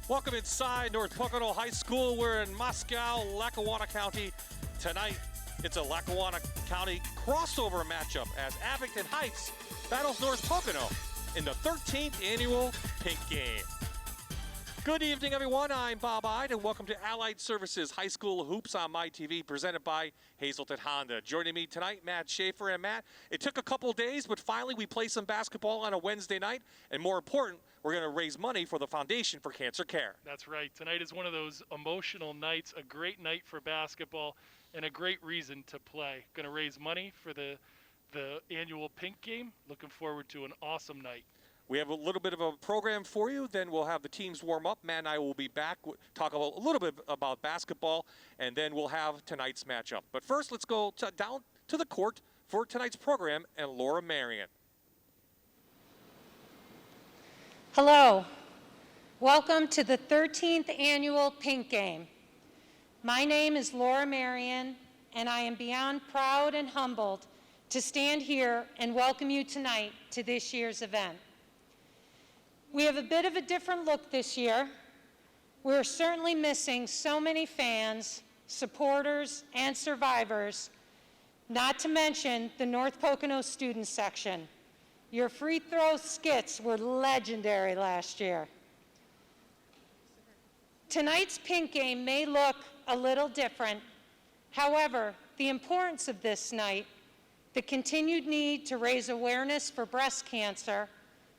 Welcome inside North Pocono High School. We're in Moscow, Lackawanna County. Tonight, it's a Lackawanna County crossover matchup as Abington Heights battles North Pocono in the 13th annual Pink Game. Good evening, everyone. I'm Bob Ide, and welcome to Allied Services High School Hoops on My TV, presented by Hazelton Honda. Joining me tonight, Matt Schaefer. And Matt, it took a couple days, but finally we played some basketball on a Wednesday night, and more important, we're going to raise money for the Foundation for Cancer Care. That's right. Tonight is one of those emotional nights, a great night for basketball, and a great reason to play. Going to raise money for the annual Pink Game. Looking forward to an awesome night. We have a little bit of a program for you. Then we'll have the teams warm up. Matt and I will be back, talk a little bit about basketball, and then we'll have tonight's matchup. But first, let's go down to the court for tonight's program and Laura Marion. Hello. Welcome to the 13th annual Pink Game. My name is Laura Marion, and I am beyond proud and humbled to stand here and welcome you tonight to this year's event. We have a bit of a different look this year. We're certainly missing so many fans, supporters, and survivors, not to mention the North Pocono student section. Your free throw skits were legendary last year. Tonight's Pink Game may look a little different. However, the importance of this night, the continued need to raise awareness for breast cancer,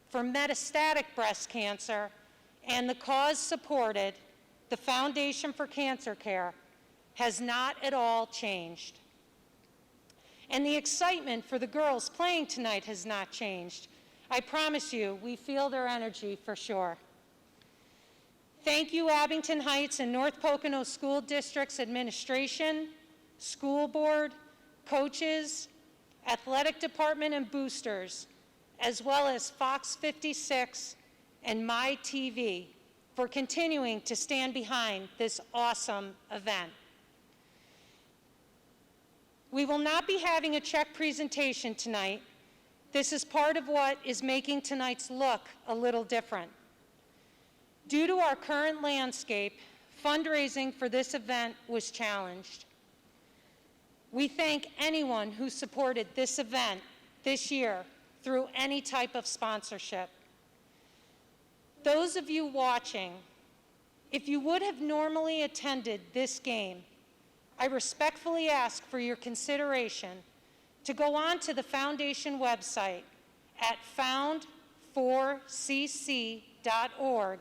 for metastatic breast cancer, and the cause supported, the Foundation for Cancer Care, has not at all changed. And the excitement for the girls playing tonight has not changed. I promise you, we feel their energy for sure. Thank you, Abington Heights and North Pocono School District's administration, school board, coaches, athletic department, and boosters, as well as Fox 56 and My TV for continuing to stand behind this awesome event. We will not be having a check presentation tonight. This is part of what is making tonight's look a little different. Due to our current landscape, fundraising for this event was challenged. We thank anyone who supported this event this year through any type of sponsorship. Those of you watching, if you would have normally attended this game, I respectfully ask for your consideration to go on to the Foundation website at found4cc.org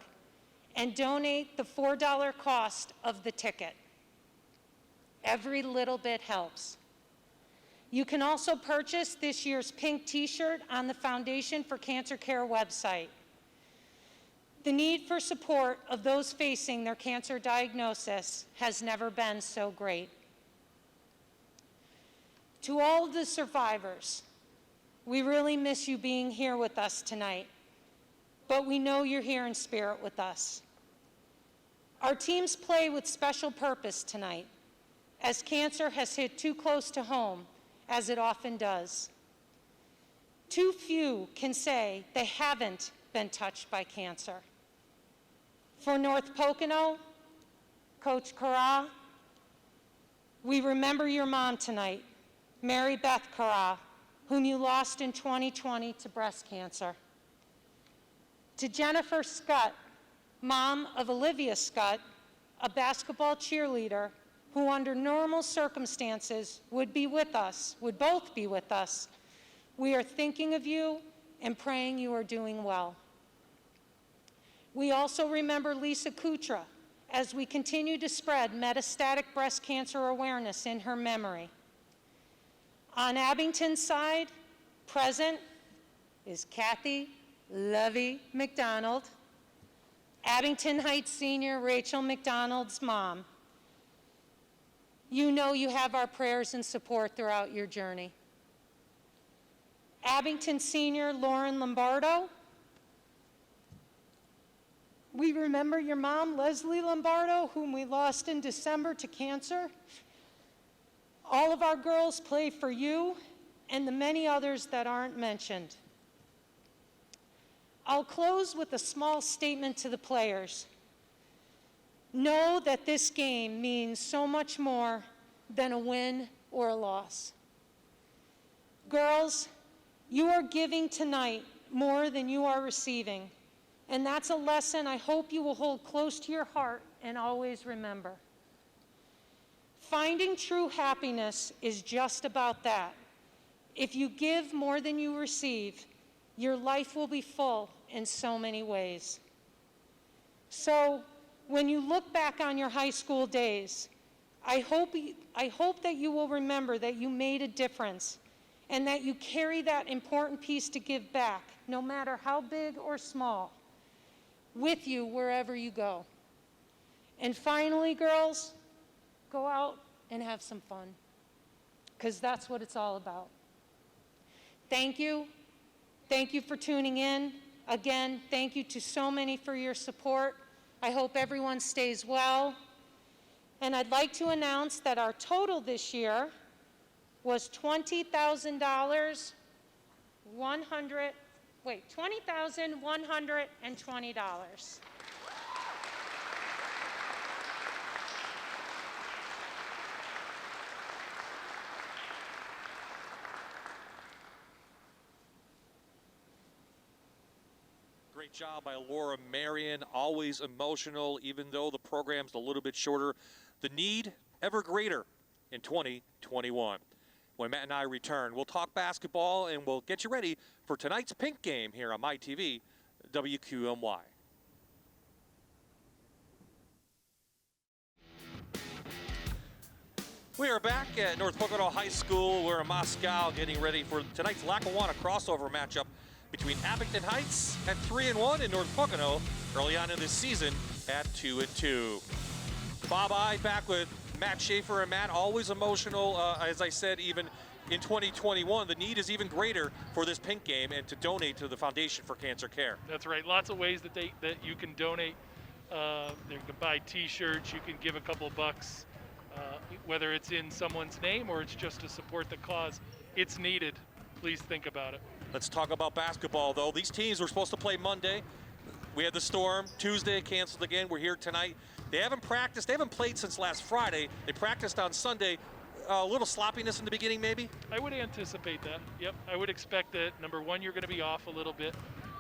and donate the $4 cost of the ticket. Every little bit helps. You can also purchase this year's pink t-shirt on the Foundation for Cancer Care website. The need for support of those facing their cancer diagnosis has never been so great. To all of the survivors, we really miss you being here with us tonight, but we know you're here in spirit with us. Our teams play with special purpose tonight, as cancer has hit too close to home, as it often does. Too few can say they haven't been touched by cancer. For North Pocono, Coach Carra, we remember your mom tonight, Mary Beth Carra, whom you lost in 2020 to breast cancer. To Jennifer Scott, mom of Olivia Scott, a basketball cheerleader who under normal circumstances would both be with us. We are thinking of you and praying you are doing well. We also remember Lisa Kutra as we continue to spread metastatic breast cancer awareness in her memory. On Abington's side, present is Kathy Lovey McDonald, Abington Heights senior Rachel McDonald's mom. You know you have our prayers and support throughout your journey. Abington senior Lauren Lombardo. We remember your mom, Leslie Lombardo, whom we lost in December to cancer. All of our girls play for you and the many others that aren't mentioned. I'll close with a small statement to the players. know that this game means so much more than a win or a loss. Girls, you are giving tonight more than you are receiving, and that's a lesson I hope you will hold close to your heart and always remember. Finding true happiness is just about that. If you give more than you receive, your life will be full in so many ways. So, when you look back on your high school days, I hope that you will remember that you made a difference and that you carry that important piece to give back, no matter how big or small, with you wherever you go. And finally, girls, go out and have some fun, because that's what it's all about. Thank you. Thank you for tuning in. Again, thank you to so many for your support. I hope everyone stays well. And I'd like to announce that our total this year was $20,120. Great job by Laura Marion, always emotional, even though the program's a little bit shorter. The need ever greater in 2021. When Matt and I return, we'll talk basketball and we'll get you ready for tonight's Pink game here on MyTV, WQMY. We are back at North Pocono High School. We're in Moscow getting ready for tonight's Lackawanna crossover matchup between Abington Heights at 3-1 and North Pocono early on in this season at 2-2. Bob I back with Matt Schaefer, and Matt, always emotional. As I said, even in 2021, the need is even greater for this Pink game and to donate to the Foundation for Cancer Care. That's right. Lots of ways that you can donate. You can buy T-shirts. You can give a couple bucks, whether it's in someone's name or it's just to support the cause. It's needed. Please think about it. Let's talk about basketball, though. These teams were supposed to play Monday. We had the storm. Tuesday canceled again. We're here tonight. They haven't practiced. They haven't played since last Friday. They practiced on Sunday. A little sloppiness in the beginning, maybe? I would anticipate that. Yep. I would expect that, number one, you're going to be off a little bit.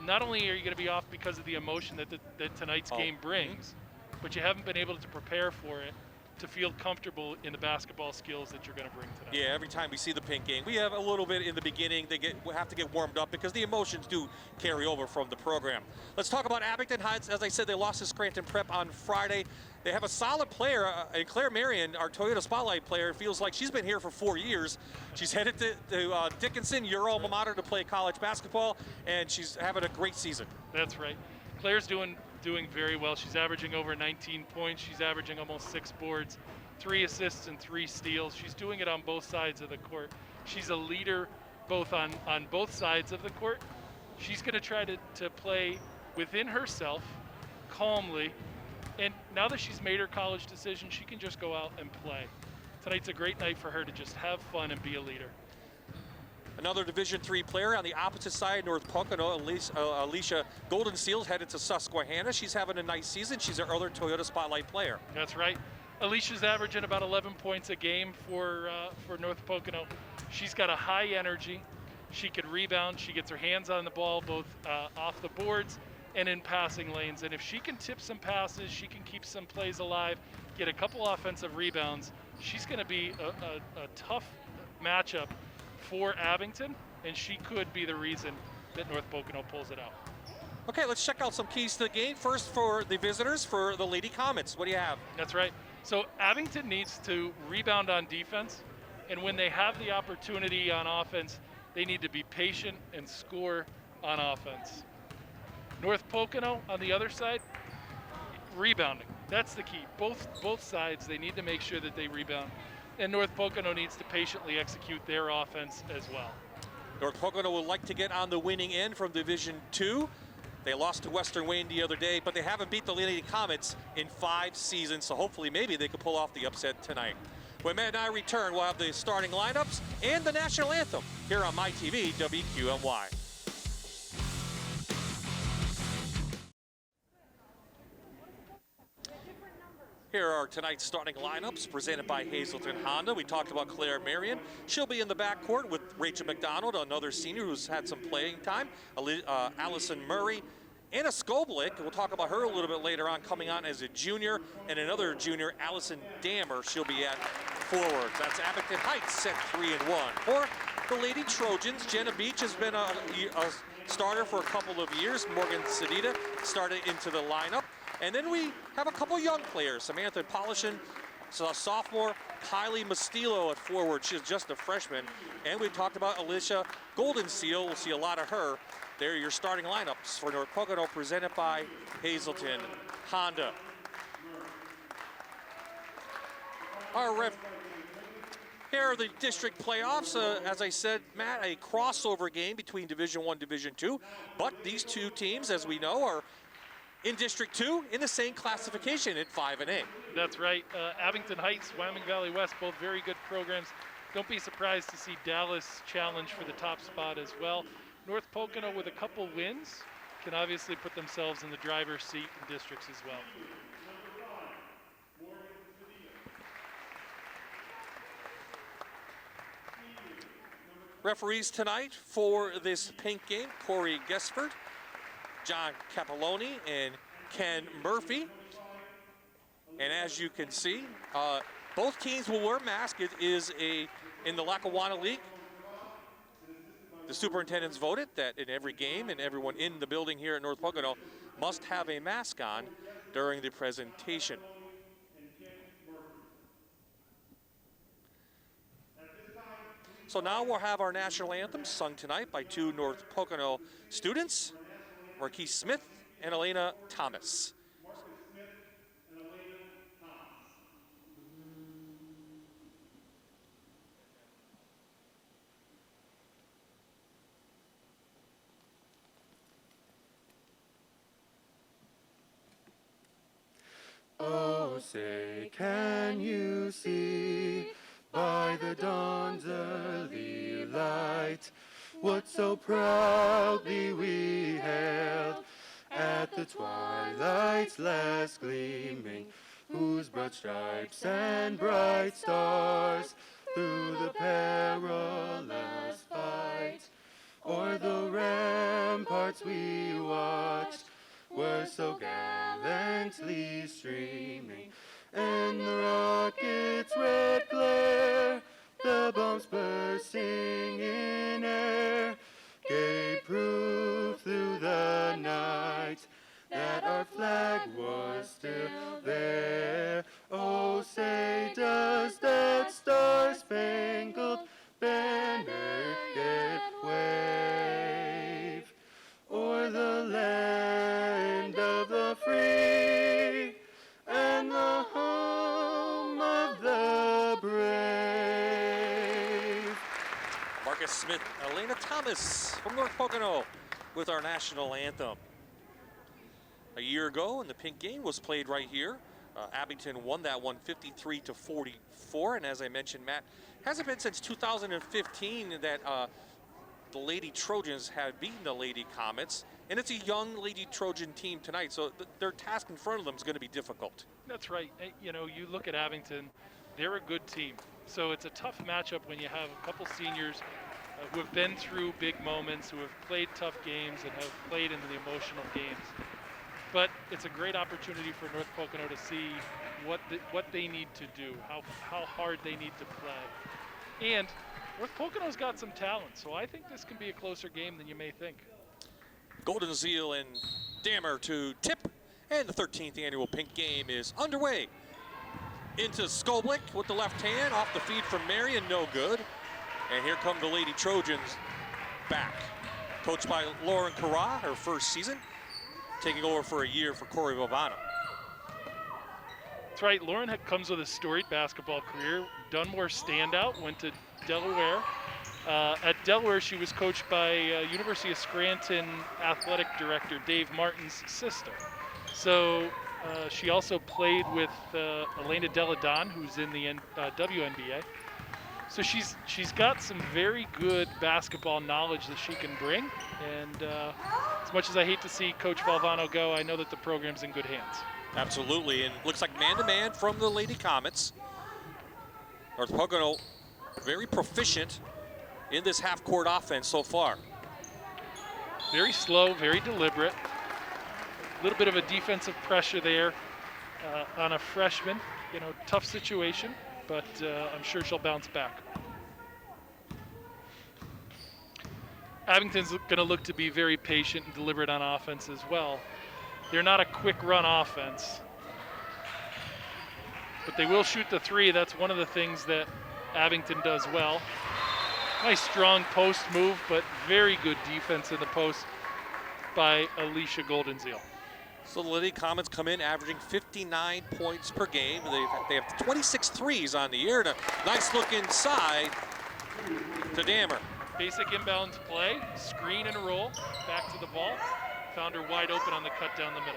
Not only are you going to be off because of the emotion that tonight's game brings, but you haven't been able to prepare for it to feel comfortable in the basketball skills that you're going to bring tonight. Yeah, every time we see the Pink game, we have a little bit in the beginning. We have to get warmed up because the emotions do carry over from the program. Let's talk about Abington Heights. As I said, they lost to Scranton Prep on Friday. They have a solid player, and Claire Marion, our Toyota Spotlight player, feels like she's been here for 4 years. She's headed to Dickinson, your alma mater, to play college basketball, and she's having a great season. That's right. Claire's doing very well. She's averaging over 19 points. She's averaging almost 6 boards, 3 assists and 3 steals. She's doing it on both sides of the court. She's a leader both on both sides of the court. She's going to try to play within herself, calmly, and now that she's made her college decision, she can just go out and play. Tonight's a great night for her to just have fun and be a leader. Another Division III player on the opposite side, North Pocono, Alicia Golden Seals, headed to Susquehanna. She's having a nice season. She's our other Toyota Spotlight player. That's right. Alicia's averaging about 11 points a game for North Pocono. She's got a high energy. She can rebound. She gets her hands on the ball both off the boards and in passing lanes. And if she can tip some passes, she can keep some plays alive, get a couple offensive rebounds, she's going to be a tough matchup for Abington, and she could be the reason that North Pocono pulls it out. Okay, let's check out some keys to the game. First, for the visitors, for the Lady Comets. What do you have? That's right. So Abington needs to rebound on defense, and when they have the opportunity on offense, they need to be patient and score on offense. North Pocono, on the other side, rebounding. That's the key. Both sides, they need to make sure that they rebound. And North Pocono needs to patiently execute their offense as well. North Pocono would like to get on the winning end from Division II. They lost to Western Wayne the other day, but they haven't beat the Lady Comets in 5 seasons, so hopefully maybe they could pull off the upset tonight. When Matt and I return, we'll have the starting lineups and the national anthem here on MyTV WQMY. Here are tonight's starting lineups presented by Hazleton Honda. We talked about Claire Marion. She'll be in the backcourt with Rachel McDonald, another senior who's had some playing time. Allison Murray. Anna Skoblik, we'll talk about her a little bit later on, coming on as a junior. And another junior, Allison Dammer, she'll be at forwards. That's Abington Heights at 3-1. For the Lady Trojans, Jenna Beach has been a starter for a couple of years. Morgan Sedita started into the lineup. And then we have a couple young players. Samantha Polishin, so a sophomore. Kylie Mastillo at forward. She's just a freshman. And we talked about Alicia Goldenseal. We'll see a lot of her. There are your starting lineups for North Pocono, presented by Hazleton Honda. Here are the district playoffs. As I said, Matt, a crossover game between Division I, Division II. But these two teams, as we know, are in District 2 in the same classification at 5-8. That's right. Abington Heights, Wyoming Valley West, both very good programs. Don't be surprised to see Dallas challenge for the top spot as well. North Pocono, with a couple wins, can obviously put themselves in the driver's seat in districts as well. Referees tonight for this pink game, Corey Gesford, John Capelloni, and Ken Murphy. And as you can see, both teams will wear masks. It is in the Lackawanna League. The superintendents voted that in every game, and everyone in the building here at North Pocono must have a mask on during the presentation. So now we'll have our national anthem sung tonight by two North Pocono students, Marquise Smith and Elena Thomas. Oh, say, can you see by the dawn's early light what so proudly we hailed at the twilight's last gleaming, whose broad stripes and bright stars through the perilous fight o'er the ramparts we watched were so gallantly streaming, and the rocket's red glare, the bombs bursting in air, gave proof through the night that our flag was still there. Oh, say, does that star-spangled banner yet wave o'er the land of the free and the home of the brave? Marcus Smith, Elena Thomas from North Pocono with our national anthem. A year ago, and the pink game was played right here. Abington won that one 53-44, and as I mentioned, Matt, hasn't been since 2015 that the Lady Trojans have beaten the Lady Comets, and it's a young Lady Trojan team tonight, so their task in front of them is going to be difficult. That's right. You know, you look at Abington, they're a good team. So it's a tough matchup when you have a couple seniors who have been through big moments, who have played tough games and have played into the emotional games. But it's a great opportunity for North Pocono to see what they need to do, how hard they need to play. And North Pocono's got some talent, so I think this can be a closer game than you may think. Goldenseal and Dammer to tip, and the 13th annual pink game is underway. Into Skoblik with the left hand, off the feed from Marion, no good. And here come the Lady Trojans back. Coached by Lauren Carra, her first season, taking over for a year for Corey Bovano. That's right, Lauren comes with a storied basketball career. Dunmore standout, went to Delaware. At Delaware, she was coached by University of Scranton athletic director Dave Martin's sister. So she also played with Elena Deladon, who's in the WNBA. So she's got some very good basketball knowledge that she can bring. And as much as I hate to see Coach Valvano go, I know that the program's in good hands. Absolutely, and looks like man-to-man from the Lady Comets. North Pocono very proficient in this half-court offense so far. Very slow, very deliberate. A little bit of a defensive pressure there on a freshman. You know, tough situation, but I'm sure she'll bounce back. Abington's going to look to be very patient and deliberate on offense as well. They're not a quick run offense, but they will shoot the three. That's one of the things that Abington does well. Nice strong post move, but very good defense in the post by Alicia Goldenzeal. So the Lady Comets come in averaging 59 points per game. They have 26 threes on the year and a nice look inside to Dammer. Basic inbounds play, screen and roll, back to the ball. Found her wide open on the cut down the middle.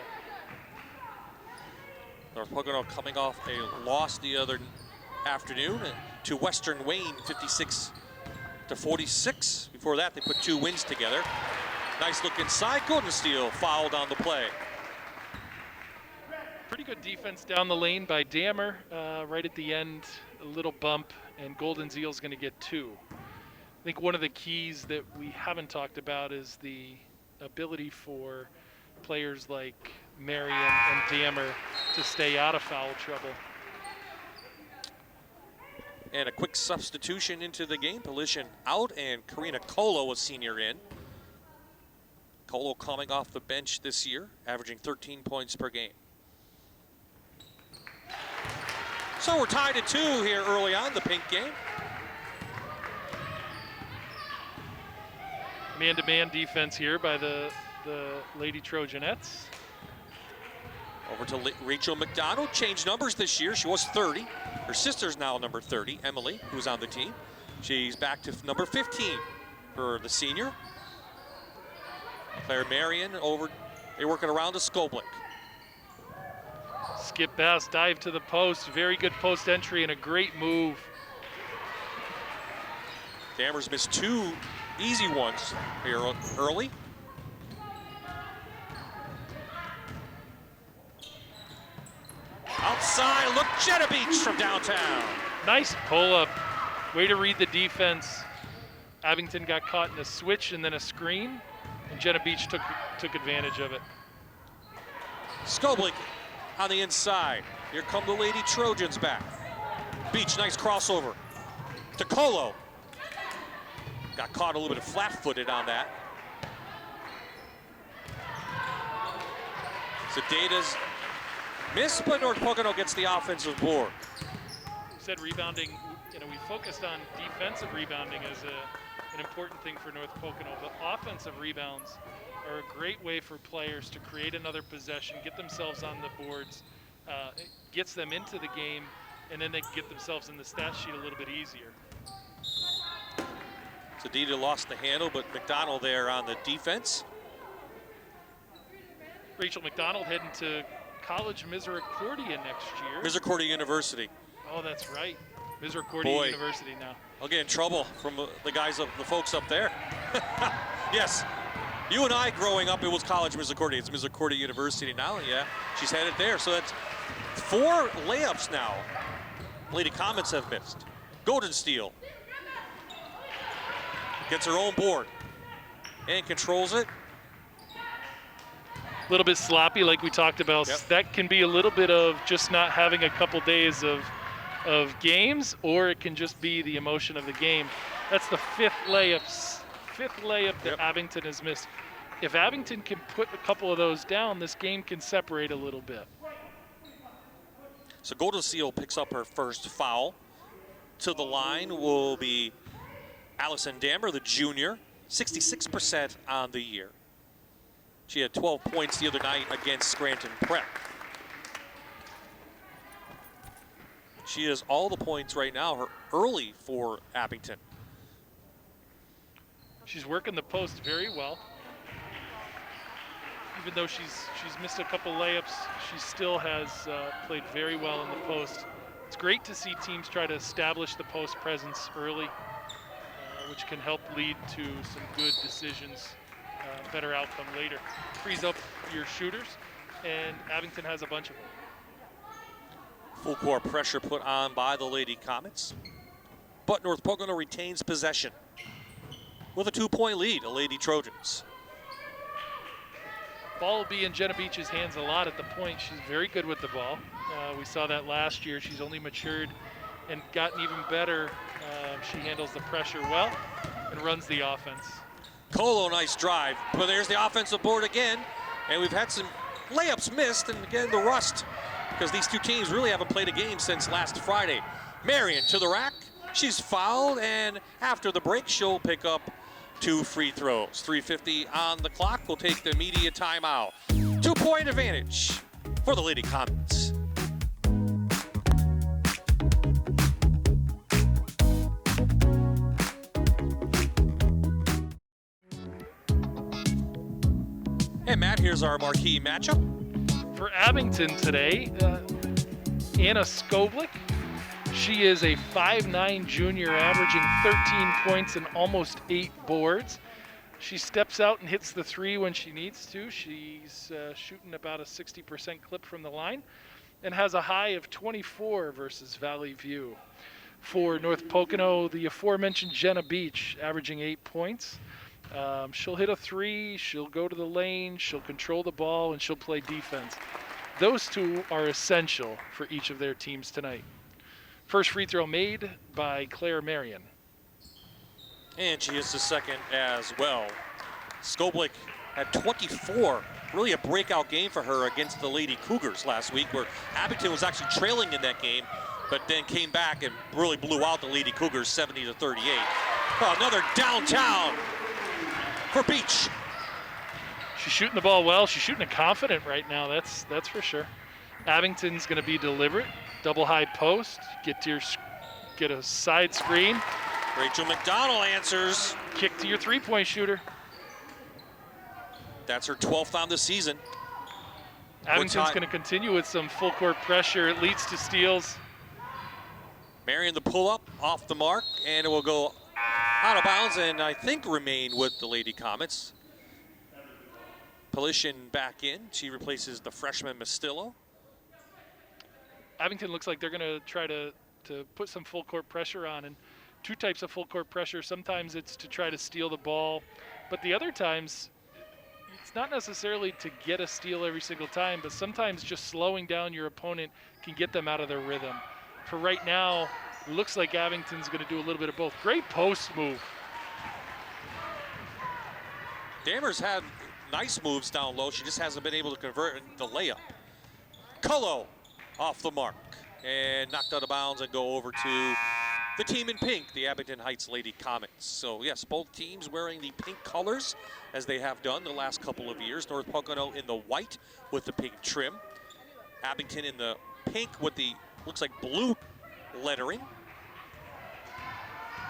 North Pocono coming off a loss the other afternoon to Western Wayne, 56-46. Before that, they put 2 wins together. Nice look inside. Goldenzeal fouled on the play. Pretty good defense down the lane by Dammer. Right at the end, a little bump, and Goldenzeal's going to get 2. I think one of the keys that we haven't talked about is the ability for players like Marion and Dammer to stay out of foul trouble. And a quick substitution into the game. Position out, and Karina Colo, a senior, in. Colo coming off the bench this year, averaging 13 points per game. So we're tied at 2 here early on, the pink game. Man-to-man defense here by the Lady Trojanettes. Over to Rachel McDonald, changed numbers this year. She was 30. Her sister's now number 30, Emily, who's on the team. She's back to number 15 for the senior. Claire Marion over, they're working around to Skoblik. Skip Bass dive to the post, very good post entry and a great move. Dammer's missed 2 easy ones here early. Outside, look, Jenna Beach from downtown. Nice pull-up. Way to read the defense. Abington got caught in a switch and then a screen, and Jenna Beach took advantage of it. Skoblik on the inside. Here come the Lady Trojans back. Beach, nice crossover to Colo. Got caught a little bit flat-footed on that. Zedaita's miss, but North Pocono gets the offensive board. You said rebounding, you know, we focused on defensive rebounding as an important thing for North Pocono, but offensive rebounds are a great way for players to create another possession, get themselves on the boards, it gets them into the game, and then they can get themselves in the stat sheet a little bit easier. Zedaita lost the handle, but McDonald there on the defense. Rachel McDonald heading to College Misericordia next year. Misericordia University. Oh, that's right. Misericordia University now. I'll get in trouble from the guys, the folks up there. Yes, you and I growing up, it was College Misericordia. It's Misericordia University now, yeah. She's headed there, so that's 4 layups now. Lady Comets have missed. Goldenzeal gets her own board and controls it. A little bit sloppy, like we talked about. Yep. That can be a little bit of just not having a couple days of games, or it can just be the emotion of the game. That's the 5th layup that Abington has missed. If Abington can put a couple of those down, this game can separate a little bit. So Goldenzeal picks up her first foul. To the line will be Allison Dammer, the junior, 66% on the year. She had 12 points the other night against Scranton Prep. She has all the points right now, her early for Abington. She's working the post very well. Even though she's missed a couple layups, she still has played very well in the post. It's great to see teams try to establish the post presence early, which can help lead to some good decisions, better outcome later. Frees up your shooters. and Abington has a bunch of them. Full court pressure put on by the Lady Comets. But North Pocono retains possession with a 2-point lead, the Lady Trojans. Ball will be in Jenna Beach's hands a lot at the point. She's very good with the ball. We saw that last year. She's only matured and gotten even better. She handles the pressure well and runs the offense. Colo, nice drive. But there's the offensive board again. And we've had some layups missed, and again, the rust, because these two teams really haven't played a game since last Friday. Marion to the rack. She's fouled, and after the break, she'll pick up 2 free throws. 3:50 on the clock. We'll take the media timeout. 2-point advantage for the Lady Comets. And Matt, here's our marquee matchup. For Abington today, Anna Skoblik. She is a 5'9" junior, averaging 13 points and almost 8 boards. She steps out and hits the 3 when she needs to. She's shooting about a 60% clip from the line and has a high of 24 versus Valley View. For North Pocono, the aforementioned Jenna Beach, averaging 8 points. She'll hit a 3, she'll go to the lane, she'll control the ball, and she'll play defense. Those two are essential for each of their teams tonight. First free throw made by Claire Marion. And she hits the second as well. Skoblik had 24. Really a breakout game for her against the Lady Cougars last week, where Abington was actually trailing in that game, but then came back and really blew out the Lady Cougars 70-38. Oh, another downtown for Beach. She's shooting the ball well. She's shooting it confident right now, that's for sure. Abington's going to be deliberate. Double high post, get a side screen. Rachel McDonald answers. Kick to your 3-point shooter. That's her 12th on the season. Abington's going to continue with some full court pressure. It leads to steals. Marion the pull up off the mark, and it will go out of bounds and I think remain with the Lady Comets. Pelishin back in. She replaces the freshman Mastillo. Abington looks like they're going to try to put some full court pressure on, and 2 types of full court pressure. Sometimes it's to try to steal the ball, but the other times it's not necessarily to get a steal every single time, but sometimes just slowing down your opponent can get them out of their rhythm. For right now, it looks like Abington's going to do a little bit of both. Great post move. Damer's had nice moves down low. She just hasn't been able to convert the layup. Colo off the mark and knocked out of bounds and go over to the team in pink, the Abington Heights Lady Comets. So yes, both teams wearing the pink colors as they have done the last couple of years. North Pocono in the white with the pink trim. Abington in the pink with the, looks like blue lettering.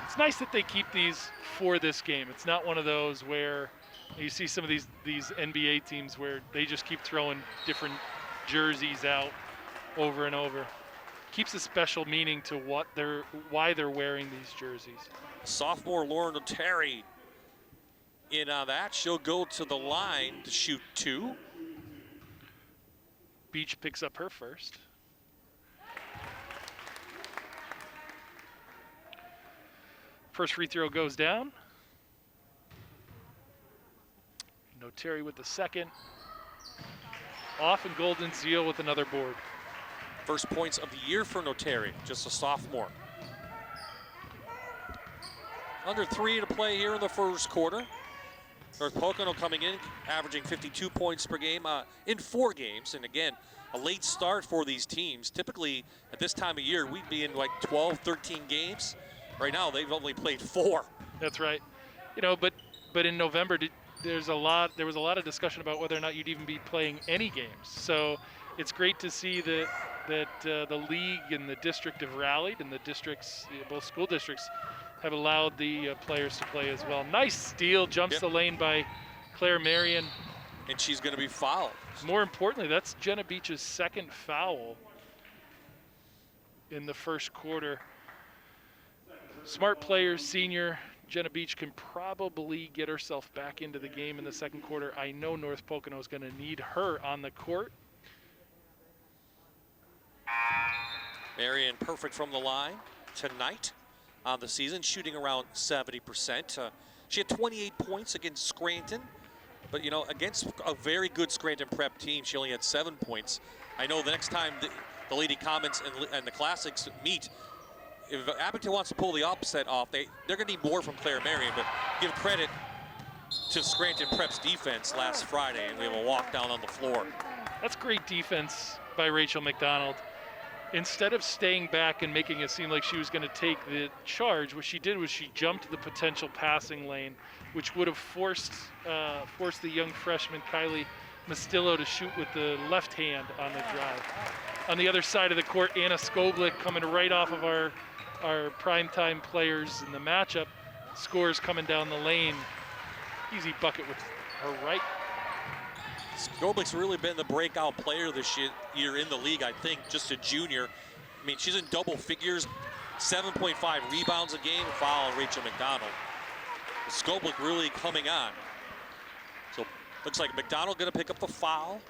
It's nice that they keep these for this game. It's not one of those where you see some of these NBA teams where they just keep throwing different jerseys out over and over. Keeps a special meaning to why they're wearing these jerseys. Sophomore Lauren Terry in on that. She'll go to the line to shoot 2. Beach picks up her first. First free throw goes down. Terry with the second. Off, and Golden Zeal with another board. First points of the year for Notary, just a sophomore. Under 3 to play here in the first quarter. North Pocono coming in, averaging 52 points per game in 4 games. And again, a late start for these teams. Typically, at this time of year, we'd be in like 12, 13 games. Right now, they've only played 4. That's right. You know, but in November, there was a lot of discussion about whether or not you'd even be playing any games. So it's great to see that the league and the district have rallied, and the districts, both school districts, have allowed the players to play as well. Nice steal, jumps the lane by Claire Marion. And she's going to be fouled. More importantly, that's Jenna Beach's second foul in the first quarter. Smart player, senior, Jenna Beach can probably get herself back into the game in the second quarter. I know North Pocono is going to need her on the court. Marion perfect from the line tonight on the season, shooting around 70%. She had 28 points against Scranton, but you know, against a very good Scranton prep team, she only had 7 points. I know the next time the Lady Comets and the Classics meet, if Abington wants to pull the upset off, they're going to need more from Claire Marion, but give credit to Scranton Prep's defense last Friday, and we have a walk down on the floor. That's great defense by Rachel McDonald. Instead of staying back and making it seem like she was going to take the charge, what she did was she jumped the potential passing lane, which would have forced the young freshman Kylie Mastillo to shoot with the left hand on the drive. On the other side of the court, Anna Skoblik coming right off of our primetime players in the matchup, scores coming down the lane. Easy bucket with her right. Skoblik's really been the breakout player this year in the league, I think, just a junior. I mean, she's in double figures, 7.5 rebounds a game, foul on Rachel McDonald. Skoblik really coming on. So looks like McDonald gonna pick up the foul.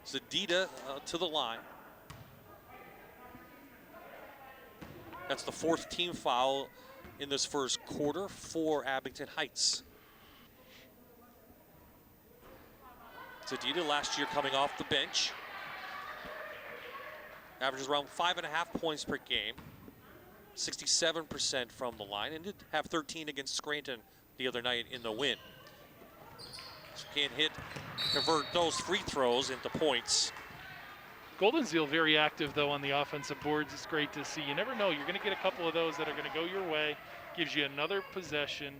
Zadida to the line. That's the 4th team foul in this first quarter for Abington Heights. Zadida last year coming off the bench. Averages around 5.5 points per game. 67% from the line, and did have 13 against Scranton the other night in the win. So can't convert those free throws into points. Golden Seal very active though on the offensive boards. It's great to see. You never know, you're going to get a couple of those that are going to go your way. Gives you another possession.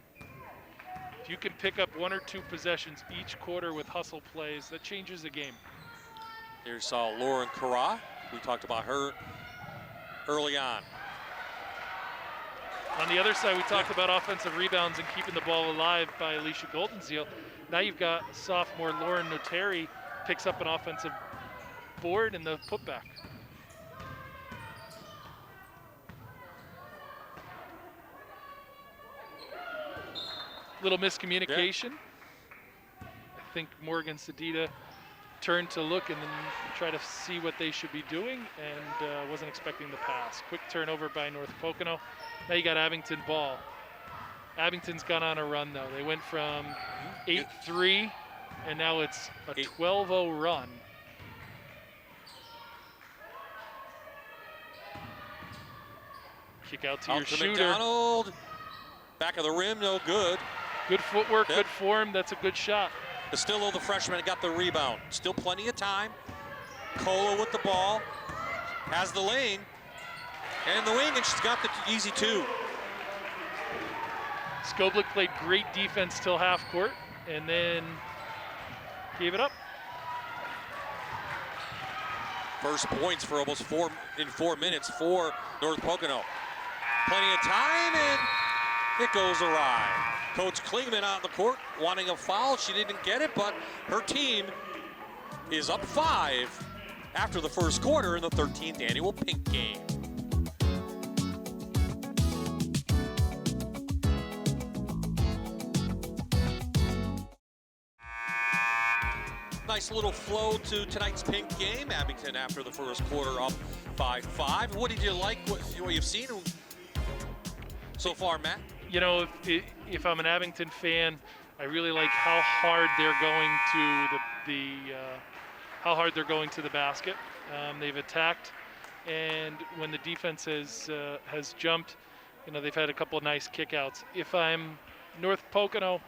If you can pick up 1 or 2 possessions each quarter with hustle plays, that changes the game. Here saw Lauren Carra. We talked about her early on. On the other side, we talked about offensive rebounds and keeping the ball alive by Alicia Goldenseal. Now you've got sophomore Lauren Notari picks up an offensive board in the putback. Little miscommunication. Yeah. I think Morgan Sedita turned to look and then try to see what they should be doing, and wasn't expecting the pass. Quick turnover by North Pocono. Now you got Abington ball. Abington's gone on a run though. They went from 8-3 and now it's a 12-0 run. Kick out to your shooter. McDonald. Back of the rim, no good. Good footwork, good form. That's a good shot. Castillo, the freshman, got the rebound. Still plenty of time. Cola with the ball. Has the lane. And the wing, and she's got the easy 2. Skoblik played great defense till half court and then gave it up. First points for almost 4 minutes for North Pocono. Plenty of time, and it goes awry. Coach Klingman on the court wanting a foul. She didn't get it, but her team is up 5 after the first quarter in the 13th annual Pink Game. Nice little flow to tonight's Pink Game. Abington after the first quarter up by 5. What did you like what you've seen so far, Matt? You know, if I'm an Abington fan, I really like how hard they're going to the basket. They've attacked, and when the defense has jumped, you know, they've had a couple of nice kickouts. If I'm North Pocono,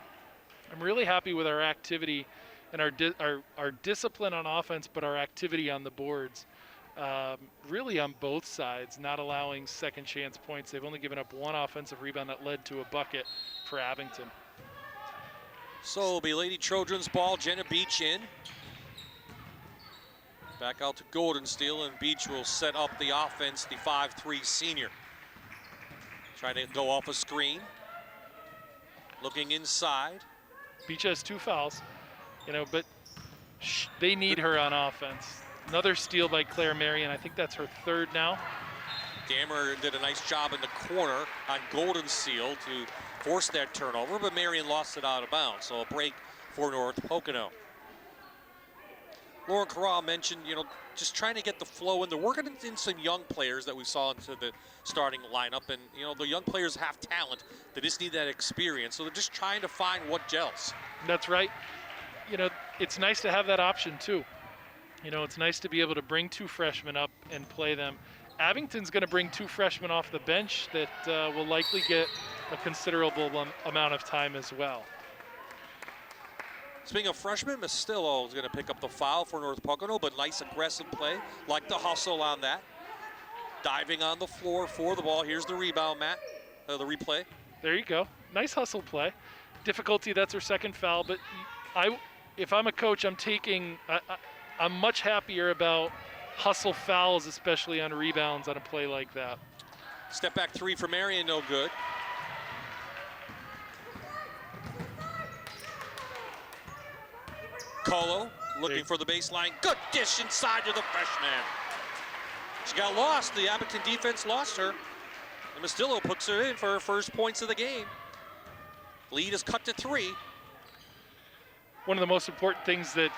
I'm really happy with our activity and our discipline on offense, but our activity on the boards. Really on both sides, not allowing second chance points. They've only given up 1 offensive rebound that led to a bucket for Abington. So it'll be Lady Trojans ball, Jenna Beach in. Back out to Golden Steel, and Beach will set up the offense, the 5'3" senior. Trying to go off a screen. Looking inside. Beach has 2 fouls, you know, but they need her on offense. Another steal by Claire Marion. I think that's her 3rd now. Dammer did a nice job in the corner on Golden Seal to force that turnover, but Marion lost it out of bounds. So a break for North Pocono. Lauren Corral mentioned, just trying to get the flow in. They're working in some young players that we saw into the starting lineup. And, the young players have talent. They just need that experience. So they're just trying to find what gels. That's right. It's nice to have that option, too. It's nice to be able to bring 2 freshmen up and play them. Abington's going to bring 2 freshmen off the bench that will likely get a considerable amount of time as well. Speaking of freshmen, Mastillo is going to pick up the foul for North Pocono, but nice aggressive play. Like the hustle on that. Diving on the floor for the ball. Here's the rebound, Matt. The replay. There you go. Nice hustle play. Difficulty, that's her second foul, but if I'm a coach, I'm much happier about hustle fouls, especially on rebounds on a play like that. Step back 3 for Marion, no good. Colo looking for the baseline. Good dish inside to the freshman. She got lost. The Abington defense lost her. And Mastillo puts her in for her first points of the game. Lead is cut to 3. One of the most important things that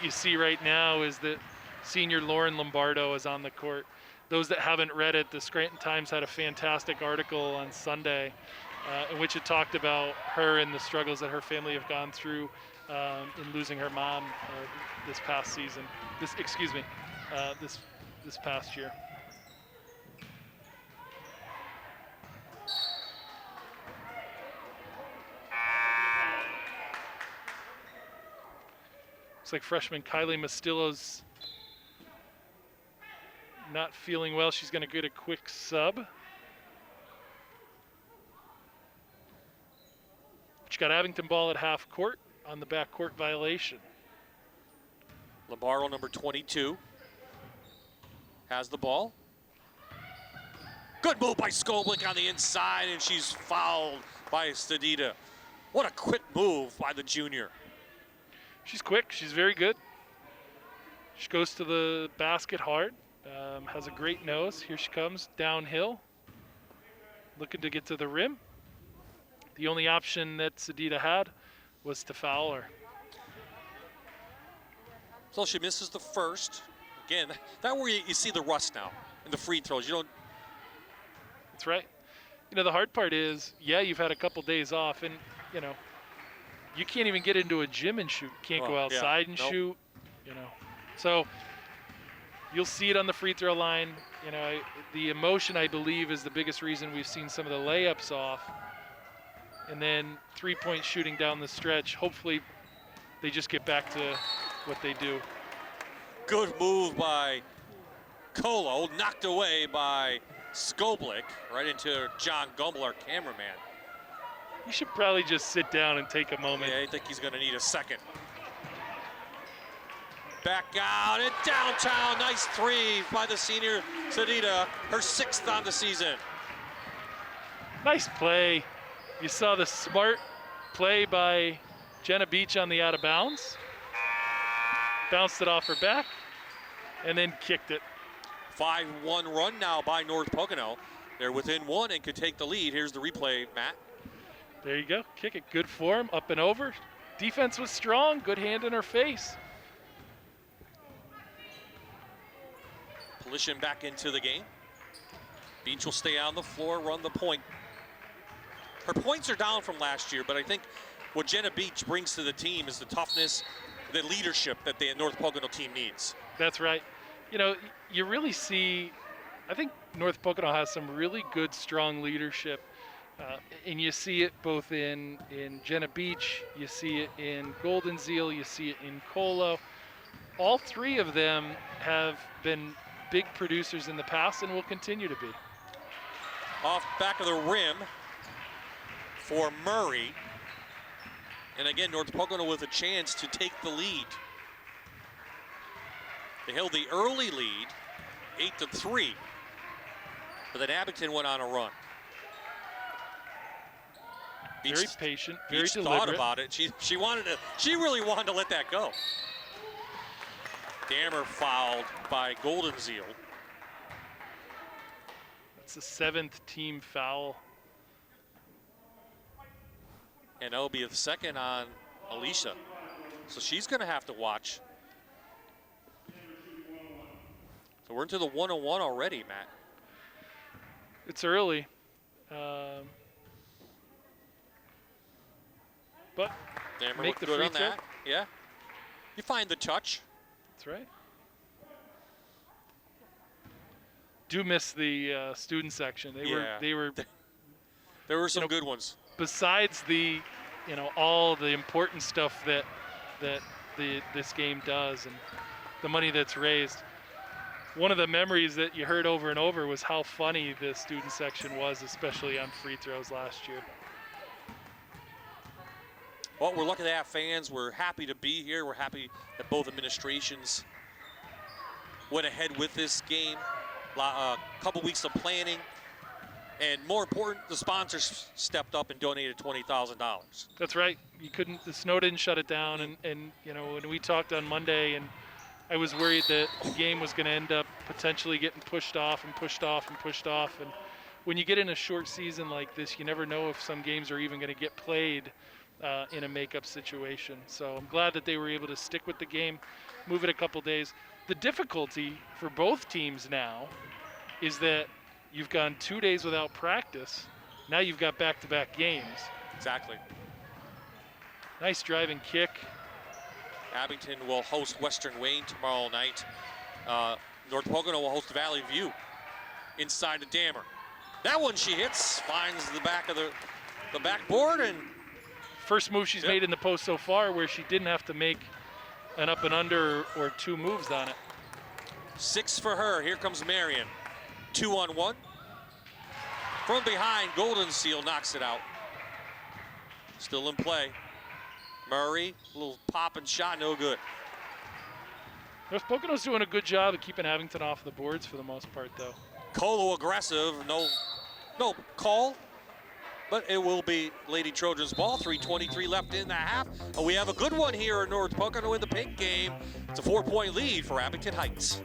you see right now is that senior Lauren Lombardo is on the court. Those that haven't read it, the Scranton Times had a fantastic article on Sunday in which it talked about her and the struggles that her family have gone through in losing her mom this past season. This past year. Looks like freshman Kylie Mastillo's not feeling well. She's going to get a quick sub. She got Abington ball at half court on the backcourt violation. Lombardo, number 22, has the ball. Good move by Skoblik on the inside, and she's fouled by Stadita. What a quick move by the junior. She's quick. She's very good. She goes to the basket hard. Has a great nose. Here she comes downhill, looking to get to the rim. The only option that Stadita had was to foul her. So she misses the first. Again, that's where you see the rust now in the free throws. You don't. That's right. The hard part is, you've had a couple days off, and you can't even get into a gym and shoot. Can't go outside and shoot. So you'll see it on the free throw line. The emotion, I believe, is the biggest reason we've seen some of the layups off. And then 3-point shooting down the stretch. Hopefully they just get back to what they do. Good move by Colo, knocked away by Skoblik, right into John Gumbel, our cameraman. You should probably just sit down and take a moment. Yeah, I think he's going to need a second. Back out and downtown. Nice 3 by the senior Stadita, her 6th on the season. Nice play. You saw the smart play by Jenna Beach on the out of bounds. Bounced it off her back and then kicked it. 5-1 run now by North Pocono. They're within 1 and could take the lead. Here's the replay, Matt. There you go. Kick it. Good form. Up and over. Defense was strong. Good hand in her face. Polishin back into the game. Beach will stay on the floor, run the point. Her points are down from last year, but I think what Jenna Beach brings to the team is the toughness, the leadership that the North Pocono team needs. That's right. You really see, I think North Pocono has some really good, strong leadership. And you see it both in Jenna Beach, you see it in Golden Seal, you see it in Colo. All 3 of them have been big producers in the past and will continue to be. Off back of the rim for Murray. And again, North Pocono with a chance to take the lead. They held the early lead, 8-3. But then Abington went on a run. Beach, very patient, very Beach deliberate. thought about it. She really wanted to let that go. Dammer fouled by Golden Seal. That's the 7th team foul. And that'll be the second on Alicia. So she's going to have to watch. So we're into the 101 already, Matt. It's early. But Dammer make the good free on throw. that. Yeah. You find the touch. That's right. Do miss the student section. They were There were some good ones. Besides the, all the important stuff that this game does and the money that's raised. One of the memories that you heard over and over was how funny the student section was, especially on free throws last year. Well, we're lucky to have fans. We're happy to be here. We're happy that both administrations went ahead with this game. A couple weeks of planning. And more important, the sponsors stepped up and donated $20,000. That's right. The snow didn't shut it down. And when we talked on Monday, and I was worried that the game was going to end up potentially getting pushed off and pushed off and pushed off. And when you get in a short season like this, you never know if some games are even going to get played in a makeup situation. So I'm glad that they were able to stick with the game, move it a couple days. The difficulty for both teams now is that you've gone 2 days without practice. Now you've got back-to-back games. Exactly. Nice driving kick. Abington will host Western Wayne tomorrow night. North Pocono will host Valley View inside the Dammer. That one she hits, finds the back of the backboard, and first move she's made in the post so far where she didn't have to make an up and under or 2 moves on it. 6 for her. Here comes Marion. 2-on-1. From behind, Golden Seal knocks it out. Still in play. Murray, a little pop and shot, no good. North Pocono's doing a good job of keeping Abington off the boards for the most part, though. Colo aggressive, no call, but it will be Lady Trojans ball. 3:23 left in the half. We have a good one here in North Pocono in the pink game. It's a 4-point lead for Abington Heights.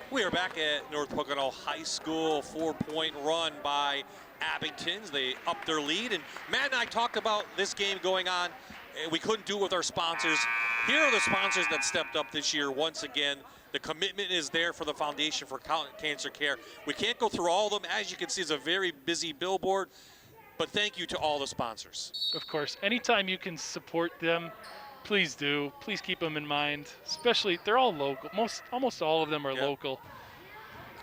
We are back at North Pocono High School. 4-point run by Abingtons. They upped their lead. And Matt and I talked about this game going on. We couldn't do it with our sponsors. Here are the sponsors that stepped up this year once again. The commitment is there for the Foundation for Cancer Care. We can't go through all of them. As you can see, it's a very busy billboard. But thank you to all the sponsors. Of course. Anytime you can support them, please do. Please keep them in mind. Especially, they're all local. Almost all of them are local.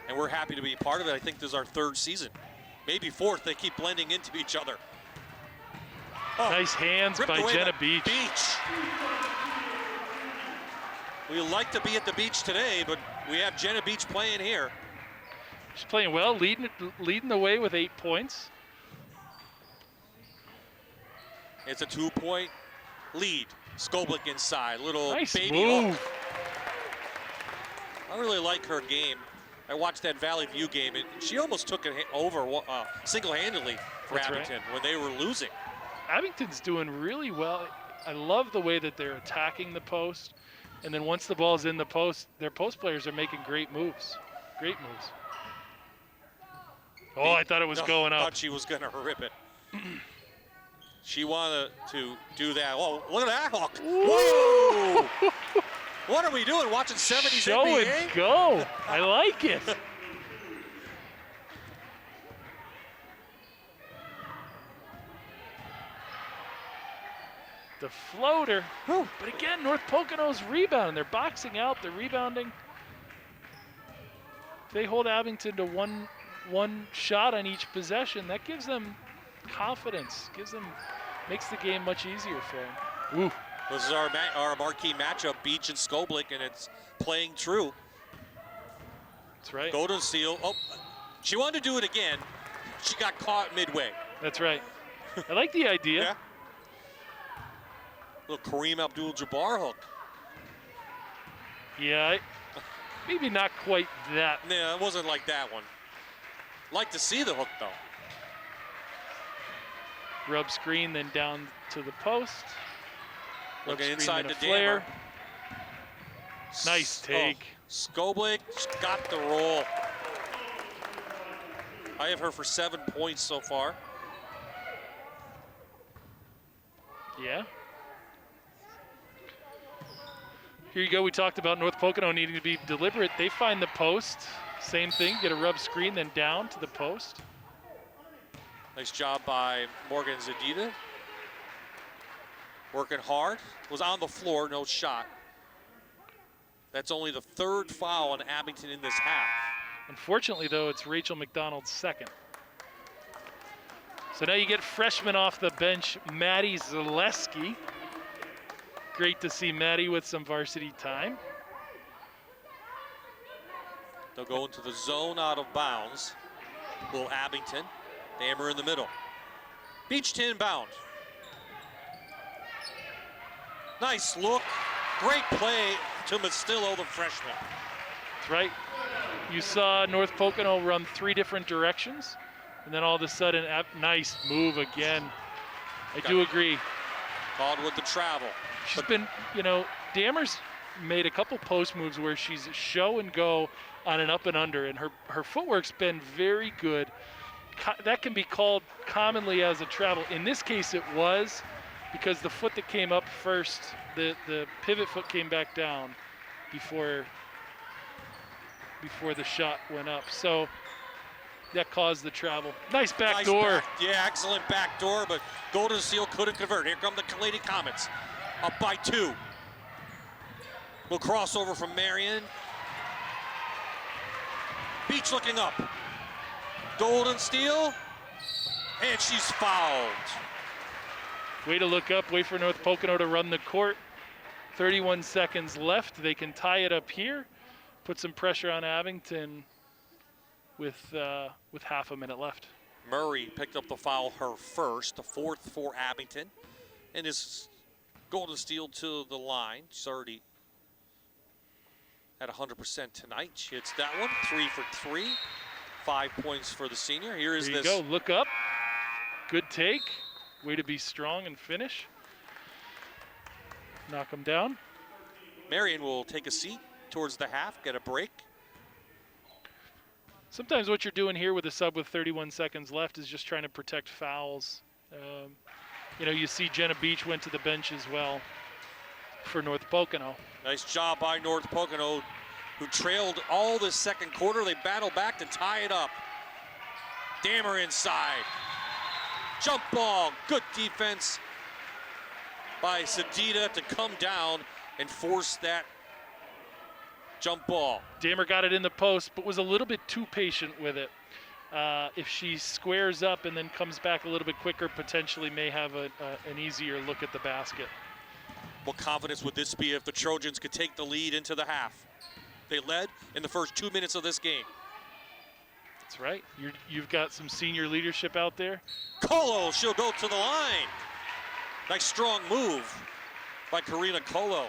And we're happy to be part of it. I think this is our 3rd season. Maybe 4th. They keep blending into each other. Oh, nice hands by Jenna Beach. We like to be at the beach today, but we have Jenna Beach playing here. She's playing well, leading the way with 8 points. It's a 2-point lead. Skoblik inside, little nice baby move. hook. I really like her game. I watched that Valley View game, and she almost took it over single-handedly for That's Abington right. when they were losing. Abington's doing really well. I love the way that they're attacking the post, and then once the ball's in the post, their post players are making great moves. Great moves. Oh, I thought it was going up. I thought she was going to rip it. She wanted to do that. Oh, look at that hook. Whoa! What are we doing? Watching 70s Show NBA? and go. I like it. The floater. But again, North Pocono's rebounding. They're boxing out. They're rebounding. They hold Abington to one shot on each possession. That gives them confidence. Makes the game much easier for them. Ooh. This is our marquee matchup, Beach and Skoblik, and it's playing true. That's right. Golden Seal. Oh, she wanted to do it again. She got caught midway. That's right. I like the idea. Yeah. Little Kareem Abdul-Jabbar hook. Yeah, maybe not quite that. No, it wasn't like that one. Like to see the hook, though. Rub screen, then down to the post. Looking Screen, inside then to a flare. Damer. Nice take. Skoblik got the roll. I have her for 7 points so far. Yeah. Here you go. We talked about North Pocono needing to be deliberate. They find the post. Same thing. Get a rub screen, then down to the post. Nice job by Morgan Zadida. Working hard. Was on the floor, no shot. That's only the 3rd foul on Abington in this half. Unfortunately, though, it's Rachel McDonald's 2nd. So now you get freshman off the bench, Maddie Zaleski. Great to see Maddie with some varsity time. They'll go into the zone out of bounds. Will Abington. Damer in the middle. Beach to inbound. Nice look. Great play to Mastillo, the freshman. That's right. You saw North Pocono run 3 different directions, and then all of a sudden, nice move again. I do agree. Called with the travel. She's been, you know, Damer's made a couple post moves where she's show and go on an up and under, and her footwork's been very good. That can be called commonly as a travel. In this case, it was, because the foot that came up first, the pivot foot came back down before the shot went up. So that caused the travel. Nice back door. Yeah, excellent back door, but Golden Seal couldn't convert. Here come the Lady Comets. Up by 2. We'll cross over from Marion. Beach looking up. Golden Steel, and she's fouled. Way to look up, wait for North Pocono to run the court. 31 seconds left. They can tie it up here, put some pressure on Abington with half a minute left. Murray picked up the foul, her first, the 4th for Abington, and is Golden Steel to the line. She's already at 100% tonight. She hits that one, 3 for 3. 5 points for the senior. Here is this. There you go, look up. Good take. Way to be strong and finish. Knock them down. Marion will take a seat towards the half, get a break. Sometimes what you're doing here with a sub with 31 seconds left is just trying to protect fouls. You know, you see Jenna Beach went to the bench as well for North Pocono. Nice job by North Pocono, who trailed all this second quarter. They battle back to tie it up. Damer inside. Jump ball, good defense by Sadida to come down and force that jump ball. Damer got it in the post, but was a little bit too patient with it. If she squares up and then comes back a little bit quicker, potentially may have an easier look at the basket. What confidence would this be if the Trojans could take the lead into the half? They led in the first 2 minutes of this game. That's right. You've got some senior leadership out there. Colo, she'll go to the line. Nice strong move by Karina Colo.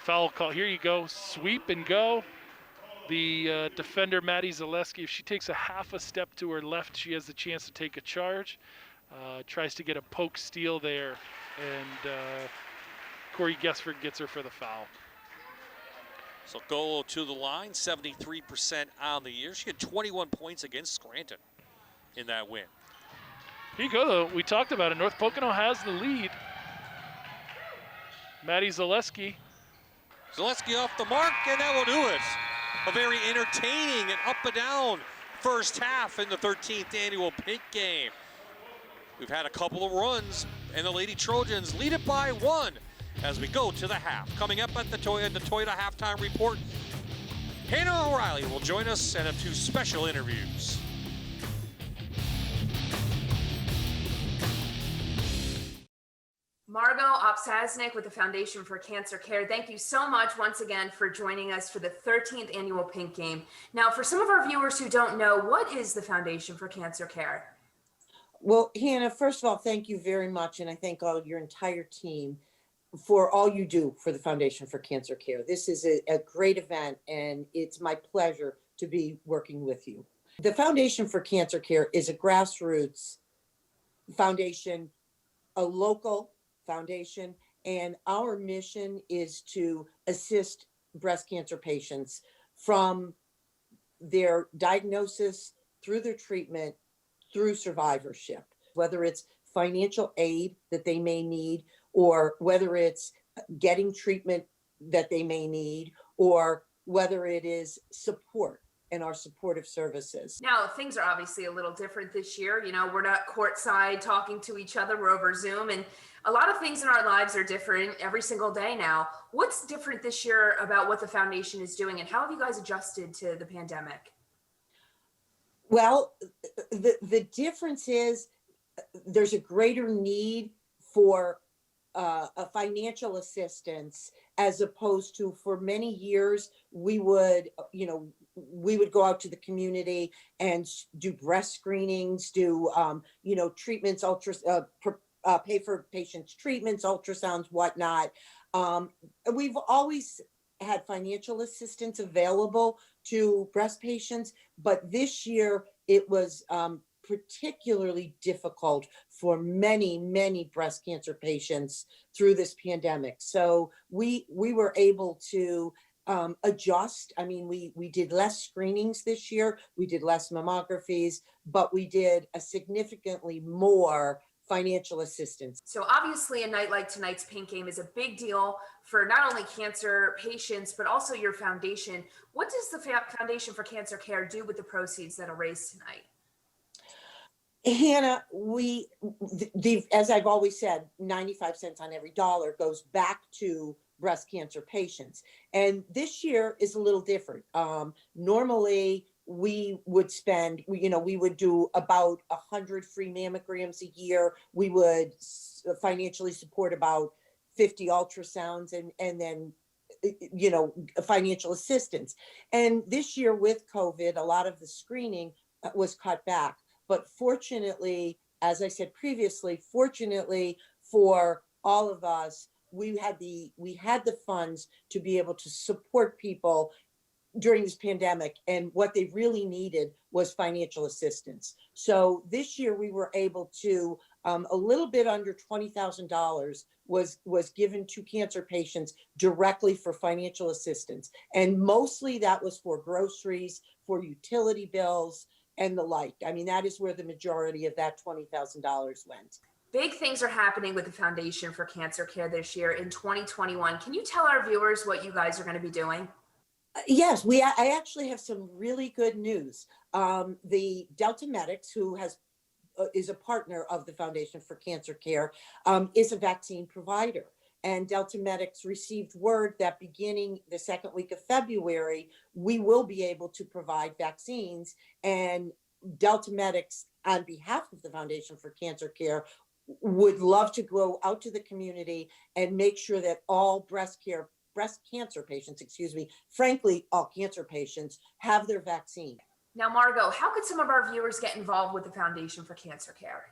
Foul call. Here you go. Sweep and go. The defender, Maddie Zaleski, if she takes a half a step to her left, she has the chance to take a charge. Tries to get a poke steal there, and Corey Gesford gets her for the foul. So Golo to the line, 73% on the year. She had 21 points against Scranton in that win. Here you go, though. We talked about it. North Pocono has the lead. Maddie Zaleski. Zaleski off the mark, and that will do it. A very entertaining and up and down first half in the 13th annual Pink Game. We've had a couple of runs, and the Lady Trojans lead it by 1 as we go to the half. Coming up at the Toyota Halftime Report, Hannah O'Reilly will join us and have 2 special interviews. Margot Opsasnik with the Foundation for Cancer Care. Thank you so much once again for joining us for the 13th annual Pink Game. Now, for some of our viewers who don't know, what is the Foundation for Cancer Care? Well, Hannah, first of all, thank you very much. And I thank all your entire team for all you do for the Foundation for Cancer Care. This is a great event, and it's my pleasure to be working with you. The Foundation for Cancer Care is a grassroots foundation, a local Foundation, and our mission is to assist breast cancer patients from their diagnosis through their treatment through survivorship, whether it's financial aid that they may need, or whether it's getting treatment that they may need, or whether it is support and our supportive services. Now, things are obviously a little different this year. You know, we're not courtside talking to each other, we're over Zoom, and a lot of things in our lives are different every single day now. What's different this year about what the foundation is doing, and how have you guys adjusted to the pandemic? Well, the difference is there's a greater need for a financial assistance, as opposed to, for many years, we would go out to the community and do breast screenings, do treatments, pay for patients' treatments, ultrasounds, whatnot. We've always had financial assistance available to breast patients, but this year it was particularly difficult for many breast cancer patients through this pandemic. So we were able to adjust. I mean, we did less screenings this year, we did less mammographies, but we did a significantly more financial assistance. So obviously a night like tonight's Pink Game is a big deal for not only cancer patients, but also your foundation. What does the Foundation for Cancer Care do with the proceeds that are raised tonight? Hannah, as I've always said, 95 cents on every dollar goes back to breast cancer patients. And this year is a little different. Normally, we would we would do about 100 free mammograms a year. We would financially support about 50 ultrasounds and then, financial assistance. And this year with COVID, a lot of the screening was cut back. But fortunately, as I said previously, fortunately for all of us, we had the funds to be able to support people during this pandemic, and what they really needed was financial assistance. So this year we were able to, a little bit under $20,000 was given to cancer patients directly for financial assistance. And mostly that was for groceries, for utility bills, and the like. I mean, that is where the majority of that $20,000 went. Big things are happening with the Foundation for Cancer Care this year in 2021. Can you tell our viewers what you guys are going to be doing? Yes, I actually have some really good news. The Delta Medics, who is a partner of the Foundation for Cancer Care, is a vaccine provider. And Delta Medics received word that beginning the second week of February, we will be able to provide vaccines. And Delta Medics, on behalf of the Foundation for Cancer Care, would love to go out to the community and make sure that all breast cancer patients, frankly, all cancer patients have their vaccine. Now, Margot, how could some of our viewers get involved with the Foundation for Cancer Care?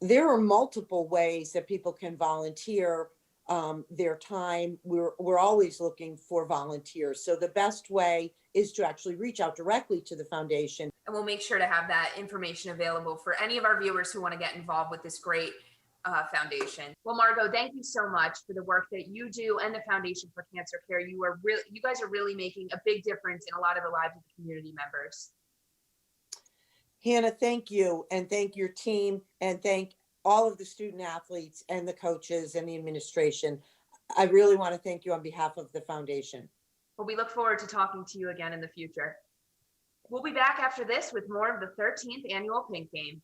There are multiple ways that people can volunteer their time. We're always looking for volunteers. So the best way is to actually reach out directly to the foundation. And we'll make sure to have that information available for any of our viewers who want to get involved with this great foundation. Well, Margot, thank you so much for the work that you do and the Foundation for Cancer Care. You guys are really making a big difference in a lot of the lives of the community members. Hannah, thank you, and thank your team, and thank all of the student athletes and the coaches and the administration. I really want to thank you on behalf of the foundation. Well, we look forward to talking to you again in the future. We'll be back after this with more of the 13th annual Pink Game.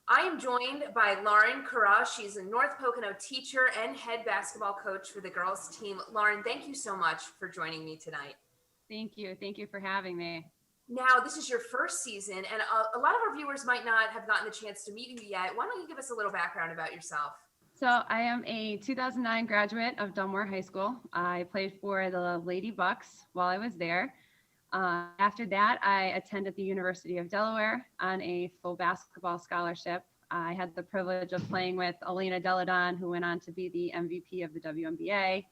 I am joined by Lauren Carra. She's a North Pocono teacher and head basketball coach for the girls team. Lauren, thank you so much for joining me tonight. Thank you. Thank you for having me. Now, this is your first season, and a lot of our viewers might not have gotten the chance to meet you yet. Why don't you give us a little background about yourself? So I am a 2009 graduate of Dunmore High School. I played for the Lady Bucks while I was there. After that, I attended the University of Delaware on a full basketball scholarship. I had the privilege of playing with Elena Deladon, who went on to be the MVP of the WNBA.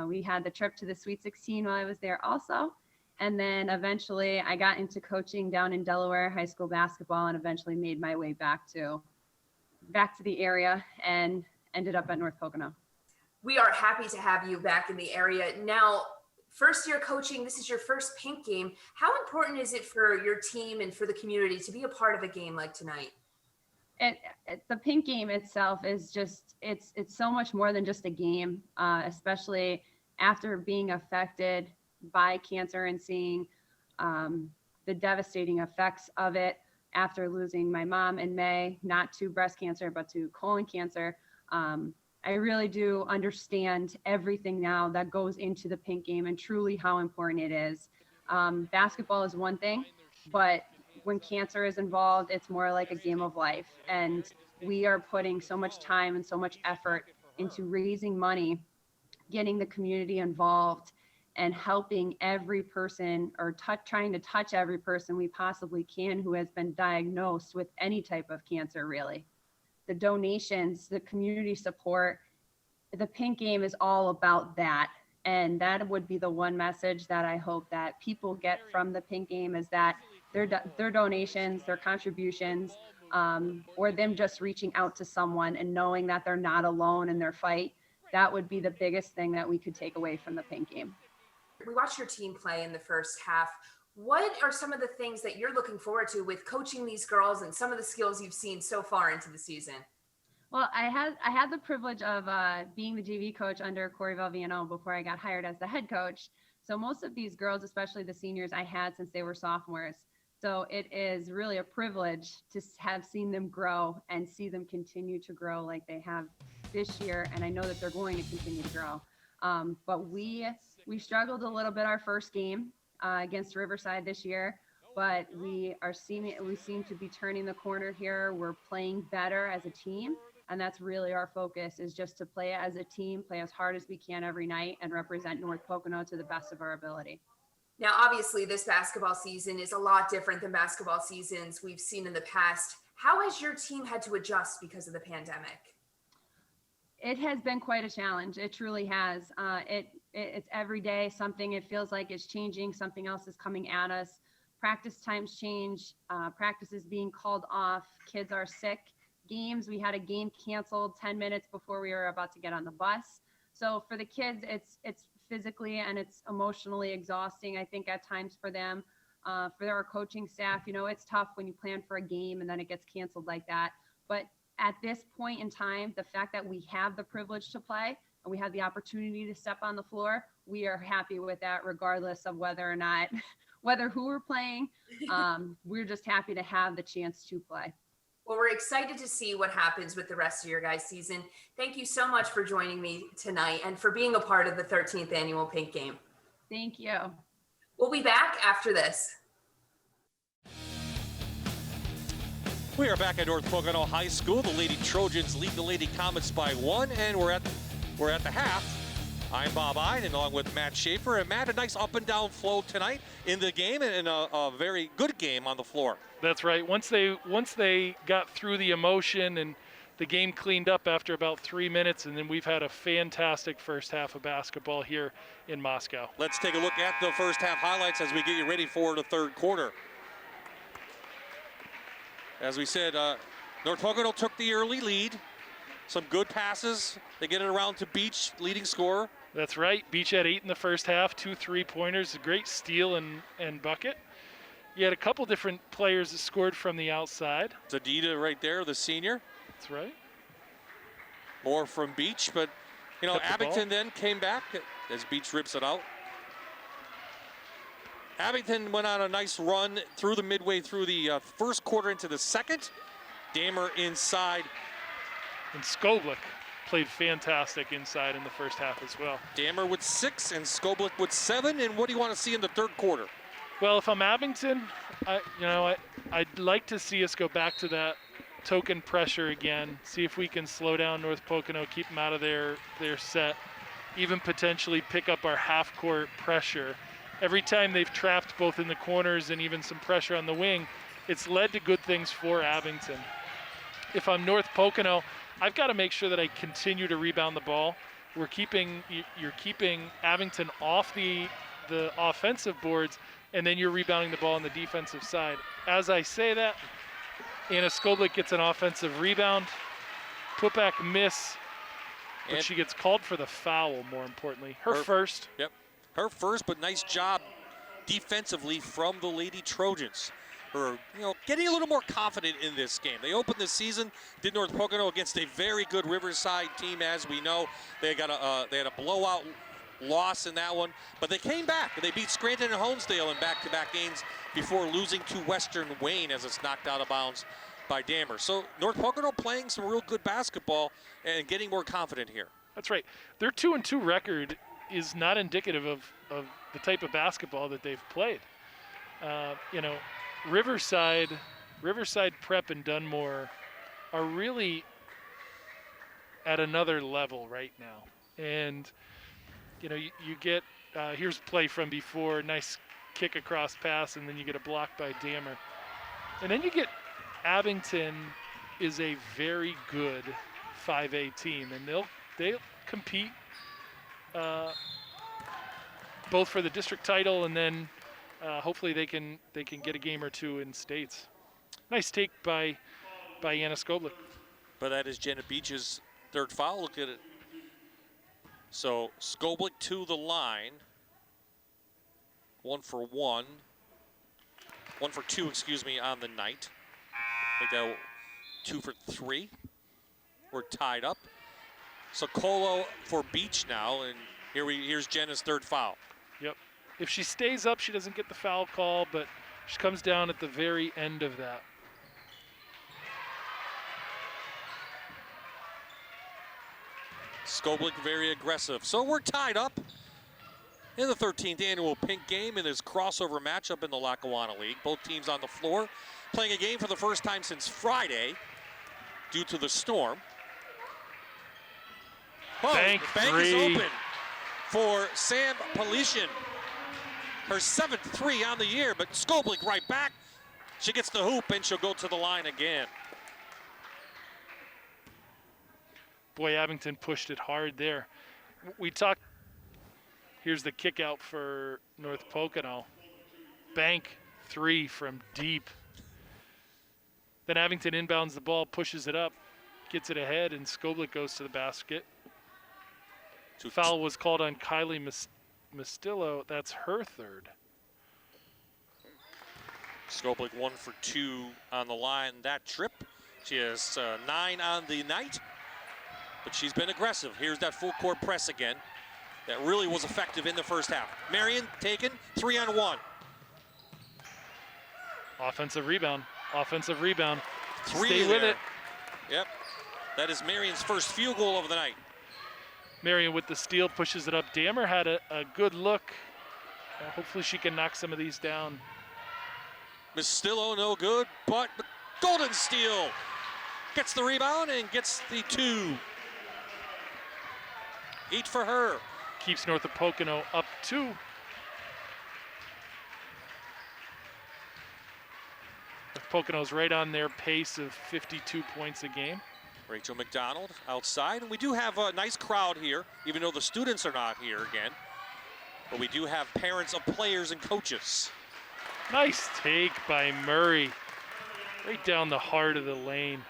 We had the trip to the Sweet 16 while I was there also. And then eventually I got into coaching down in Delaware, high school basketball, and eventually made my way back to the area and ended up at North Pocono. We are happy to have you back in the area. Now, first year coaching, this is your first pink game. How important is it for your team and for the community to be a part of a game like tonight? The pink game itself is just, it's so much more than just a game, especially after being affected by cancer and seeing the devastating effects of it after losing my mom in May, not to breast cancer, but to colon cancer. I really do understand everything now that goes into the pink game and truly how important it is. Basketball is one thing, but when cancer is involved, it's more like a game of life. And we are putting so much time and so much effort into raising money, getting the community involved, and helping every person, or trying to touch every person we possibly can who has been diagnosed with any type of cancer, really. The donations, the community support, the pink game is all about that. And that would be the one message that I hope that people get from the pink game, is that their donations, their contributions, or them just reaching out to someone and knowing that they're not alone in their fight, that would be the biggest thing that we could take away from the pink game. We watched your team play in the first half. What are some of the things that you're looking forward to with coaching these girls and some of the skills you've seen so far into the season? Well, I had the privilege of being the JV coach under Corey Valviano before I got hired as the head coach. So most of these girls, especially the seniors, I had since they were sophomores. So it is really a privilege to have seen them grow and see them continue to grow like they have this year. And I know that they're going to continue to grow. But we struggled a little bit our first game against Riverside this year, but we seem to be turning the corner here. We're playing better as a team, and that's really our focus, is just to play as a team, play as hard as we can every night, and represent North Pocono to the best of our ability. Now, obviously, this basketball season is a lot different than basketball seasons we've seen in the past. How has your team had to adjust because of the pandemic? It has been quite a challenge. It truly has. It's every day something, it feels like it's changing. Something else is coming at us. Practice times change. Practices being called off. Kids are sick. Games, we had a game canceled 10 minutes before we were about to get on the bus. So for the kids, it's physically and it's emotionally exhausting, I think, at times for them. For our coaching staff, it's tough when you plan for a game and then it gets canceled like that. But at this point in time, the fact that we have the privilege to play and we have the opportunity to step on the floor, we are happy with that, regardless of whether who we're playing. We're just happy to have the chance to play. Well, we're excited to see what happens with the rest of your guys' season. Thank you so much for joining me tonight and for being a part of the 13th annual Pink Game. Thank you. We'll be back after this. We are back at North Pocono High School. The Lady Trojans lead the Lady Comets by 1, and we're at the half. I'm Bob Ide, and along with Matt Schaefer. And Matt, a nice up and down flow tonight in the game, and a very good game on the floor. That's right. Once they got through the emotion and the game cleaned up after about 3 minutes, and then we've had a fantastic first half of basketball here in Moscow. Let's take a look at the first half highlights as we get you ready for the third quarter. As we said, North Pocono took the early lead. Some good passes. They get it around to Beach, leading scorer. That's right. Beach had 8 in the first half, 2 3-pointers, a great steal and bucket. You had a couple different players that scored from the outside. Zadida right there, the senior. That's right. More from Beach, but Abington then came back as Beach rips it out. Abington went on a nice run through the midway through the first quarter into the second. Damer inside. And Skoblik played fantastic inside in the first half as well. Damer with 6 and Skoblik with 7. And what do you want to see in the third quarter? Well, if I'm Abington, I'd like to see us go back to that token pressure again, see if we can slow down North Pocono, keep them out of their set, even potentially pick up our half-court pressure. Every time they've trapped both in the corners and even some pressure on the wing, it's led to good things for Abington. If I'm North Pocono, I've got to make sure that I continue to rebound the ball. You're keeping Abington off the the offensive boards, and then you're rebounding the ball on the defensive side. As I say that, Anna Skoblik gets an offensive rebound, putback miss, but she gets called for the foul, more importantly. Her first. Yep, her first, but nice job defensively from the Lady Trojans. Her, getting a little more confident in this game. They opened the season, did North Pocono against a very good Riverside team, as we know. They had a blowout loss in that one, but they came back. They beat Scranton and Honesdale in back-to-back games before losing to Western Wayne as it's knocked out of bounds by Dammer. So North Pocono playing some real good basketball and getting more confident here. That's right. Their 2-2 record is not indicative of the type of basketball that they've played. Riverside Prep and Dunmore are really at another level right now. And, you get, here's play from before, nice kick across pass, and then you get a block by Dammer. And then you get Abington is a very good 5A team, and they'll compete both for the district title and then hopefully they can get a game or two in states. Nice take by Anna Skoblik. But that is Jenna Beach's third foul. Look at it. So Skoblik to the line. 1 for 2, on the night. I think that 2 for 3. We're tied up. So Colo for Beach now, and here's Jenna's third foul. Yep. If she stays up, she doesn't get the foul call, but she comes down at the very end of that. Skoblik very aggressive. So we're tied up in the 13th annual Pink Game in this crossover matchup in the Lackawanna League. Both teams on the floor playing a game for the first time since Friday due to the storm. Oh, Bank the bank three. is open for Sam Palishin. Her 7th 3 on the year, but Skoblik right back. She gets the hoop and she'll go to the line again. Boy, Abington pushed it hard there. We talked, here's the kick out for North Pocono. Bank 3 from deep. Then Abington inbounds the ball, pushes it up, gets it ahead, and Skoblik goes to the basket. Foul was called on Kylie Mastillo. That's her third. Skoblik 1 for 2 on the line that trip. She has 9 on the night, but she's been aggressive. Here's that full court press again. That really was effective in the first half. Marion taken 3-on-1. Offensive rebound. Offensive rebound. 3 Stay with it. Yep. That is Marion's first field goal of the night. Marion with the steal, pushes it up. Dammer had a good look. Hopefully she can knock some of these down. Miss Stillo no good, but Golden Steal gets the rebound and gets the 2. 8 for her. Keeps North of Pocono up 2. Pocono's right on their pace of 52 points a game. Rachel McDonald outside, and we do have a nice crowd here, even though the students are not here again. But we do have parents of players and coaches. Nice take by Murray. Right down the heart of the lane.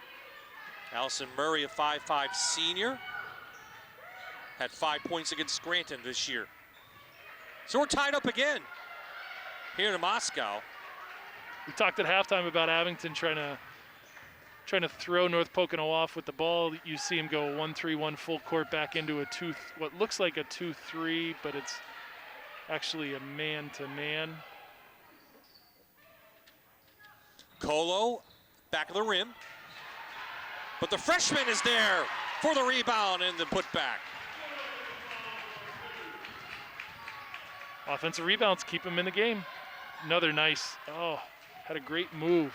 Allison Murray, a 5'5" senior. Had 5 points against Scranton this year. So we're tied up again here in Moscow. We talked at halftime about Abington trying to throw North Pocono off with the ball. You see him go 1-3-1 full court back into a what looks like a 2-3, but it's actually a man-to-man. Colo, back of the rim. But the freshman is there for the rebound and the putback. Offensive rebounds keep him in the game. Another nice, had a great move.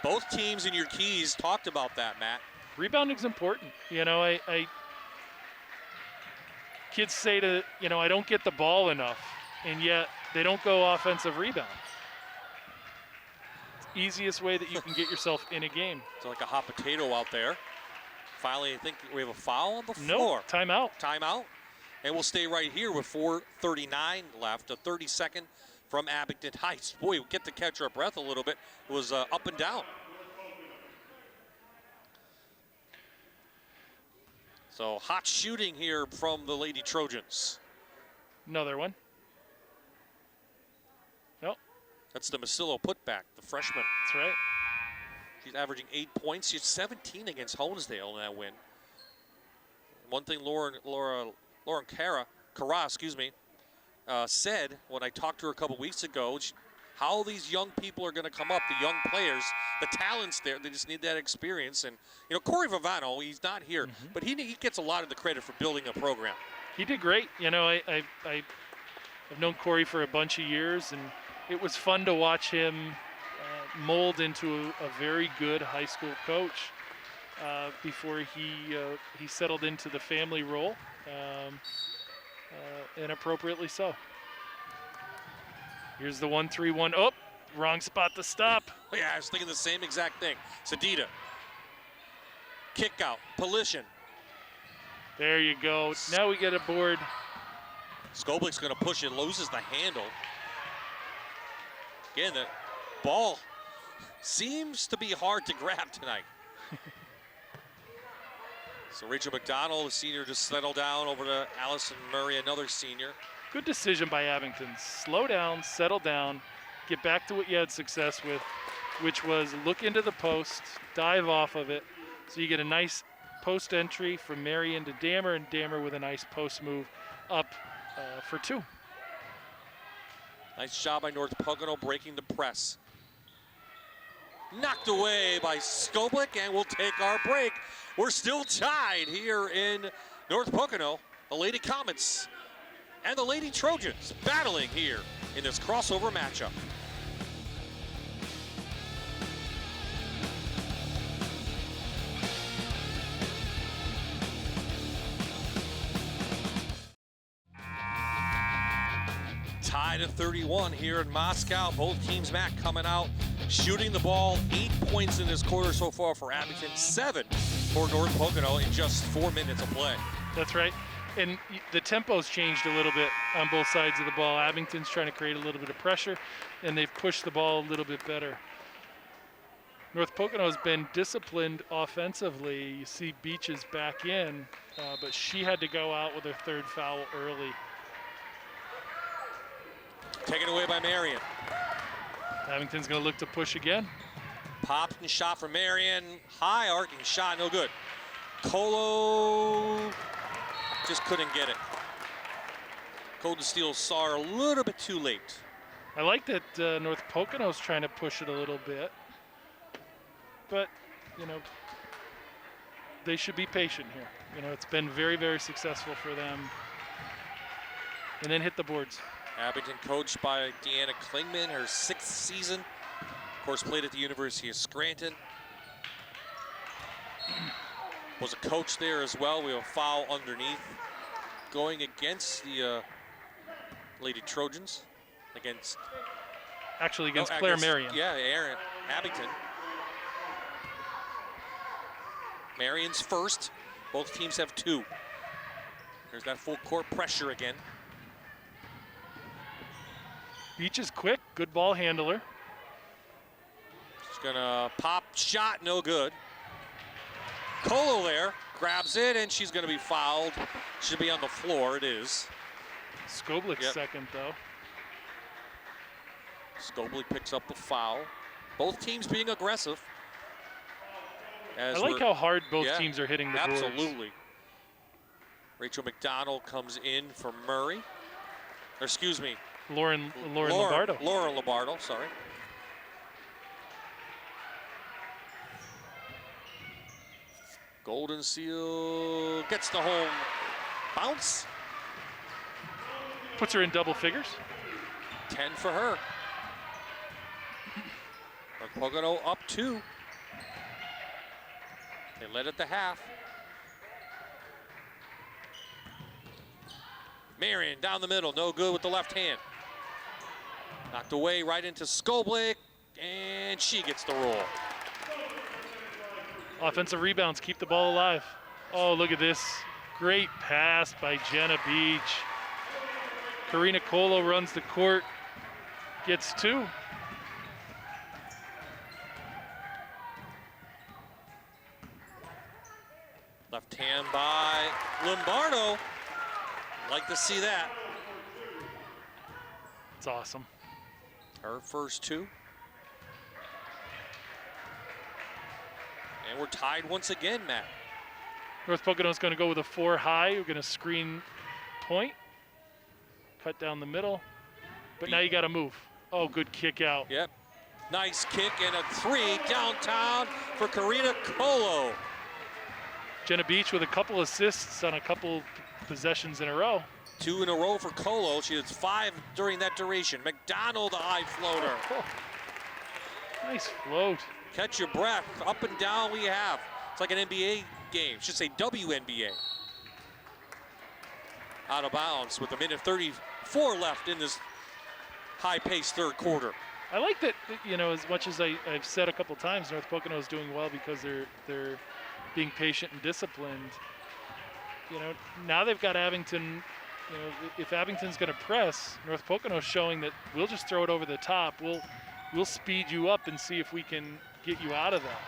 Both teams in your keys talked about that, Matt. Rebounding's important. Kids say I don't get the ball enough, and yet they don't go offensive rebound. It's the easiest way that you can get yourself in a game. It's like a hot potato out there. Finally, I think we have a foul on the floor. No, timeout. Timeout. And we'll stay right here with 4:39 left, a 30-second from Abington Heights. Boy, we get to catch our breath a little bit. It was up and down. So hot shooting here from the Lady Trojans. Another one. Nope. That's the Masillo putback, the freshman. That's right. She's averaging 8 points. She's 17 against Honesdale in that win. One thing Lauren Cara, said when I talked to her a couple weeks ago, how these young people are going to come up, the young players, the talent's there. They just need that experience. And, you know, Corey Vivano, he's not here, but he gets a lot of the credit for building a program. He did great. You know, I've known Corey for a bunch of years, and it was fun to watch him mold into a very good high school coach before he settled into the family role, and appropriately so. Here's the 1-3-1. Oh, wrong spot to stop. Yeah, I was thinking the same exact thing. Sadita. Kick out. Polition. There you go. Now we get a board. Skoblik's going to push it, loses the handle. Again, the ball seems to be hard to grab tonight. So Rachel McDonald, the senior, just settled down over to Allison Murray, another senior. Good decision by Abington. Slow down, settle down, get back to what you had success with, which was look into the post, dive off of it. So you get a nice post entry from Marion to Dammer, and Dammer with a nice post move up for 2. Nice job by North Pocono breaking the press. Knocked away by Skoblik, and we'll take our break. We're still tied here in North Pocono. The Lady Comets and the Lady Trojans battling here in this crossover matchup. Tied at 31 here in Moscow. Both teams, Matt, coming out, shooting the ball. 8 points in this quarter so far for Abington, 7 for North Pocono in just 4 minutes of play. That's right. And the tempo's changed a little bit on both sides of the ball. Abington's trying to create a little bit of pressure, and they've pushed the ball a little bit better. North Pocono has been disciplined offensively. You see Beaches back in, but she had to go out with her 3rd foul early. Taken away by Marion. Abington's going to look to push again. Popped and shot from Marion. High arcing shot, no good. Colo just couldn't get it. Golden Steel saw her a little bit too late. I like that North Pocono's trying to push it a little bit. But, you know, they should be patient here. You know, it's been very, very successful for them. And then hit the boards. Abington coached by Deanna Klingman, her 6th season. Of course, played at the University of Scranton. Was a coach there as well. We have a foul underneath going against the Lady Trojans. Actually against Claire Marion. Yeah, Aaron Abington. Marion's first. Both teams have 2. There's that full court pressure again. Beach is quick, good ball handler. She's gonna pop, shot, no good. Colo there, grabs it, and she's gonna be fouled. Should be on the floor, it is. Skoblik's second, though. Skoblik picks up the foul. Both teams being aggressive. I like how hard both teams are hitting the boards. Absolutely. Rachel McDonald comes in for Murray. Or excuse me. Lauren Lombardo. Laura Lombardo, sorry. Golden Seal gets the home bounce. Puts her in double figures. 10 for her. Pocono up 2. They led at the half. Marion down the middle, no good with the left hand. Knocked away right into Skoblik, and she gets the roll. Offensive rebounds, keep the ball alive. Oh, look at this. Great pass by Jenna Beach. Karina Colo runs the court, gets 2. Left hand by Lombardo. Like to see that. It's awesome. Her first 2. And we're tied once again, Matt. North Pocono's going to go with a 4 high. We're going to screen point. Cut down the middle. But now you got to move. Oh, good kick out. Yep. Nice kick and a 3 downtown for Karina Colo. Jenna Beach with a couple assists on a couple possessions in a row. 2 in a row for Colo. She has 5 during that duration. McDonald, a high floater. Oh, nice float. Catch your breath. Up and down we have. It's like an NBA game. Should say WNBA. Out of bounds with a minute 34 left in this high-paced third quarter. I like that, you know, as much as I've said a couple times, North Pocono is doing well because they're being patient and disciplined. You know, now they've got Abington. You know, if Abington's going to press, North Pocono's showing that we'll just throw it over the top. We'll speed you up and see if we can get you out of that.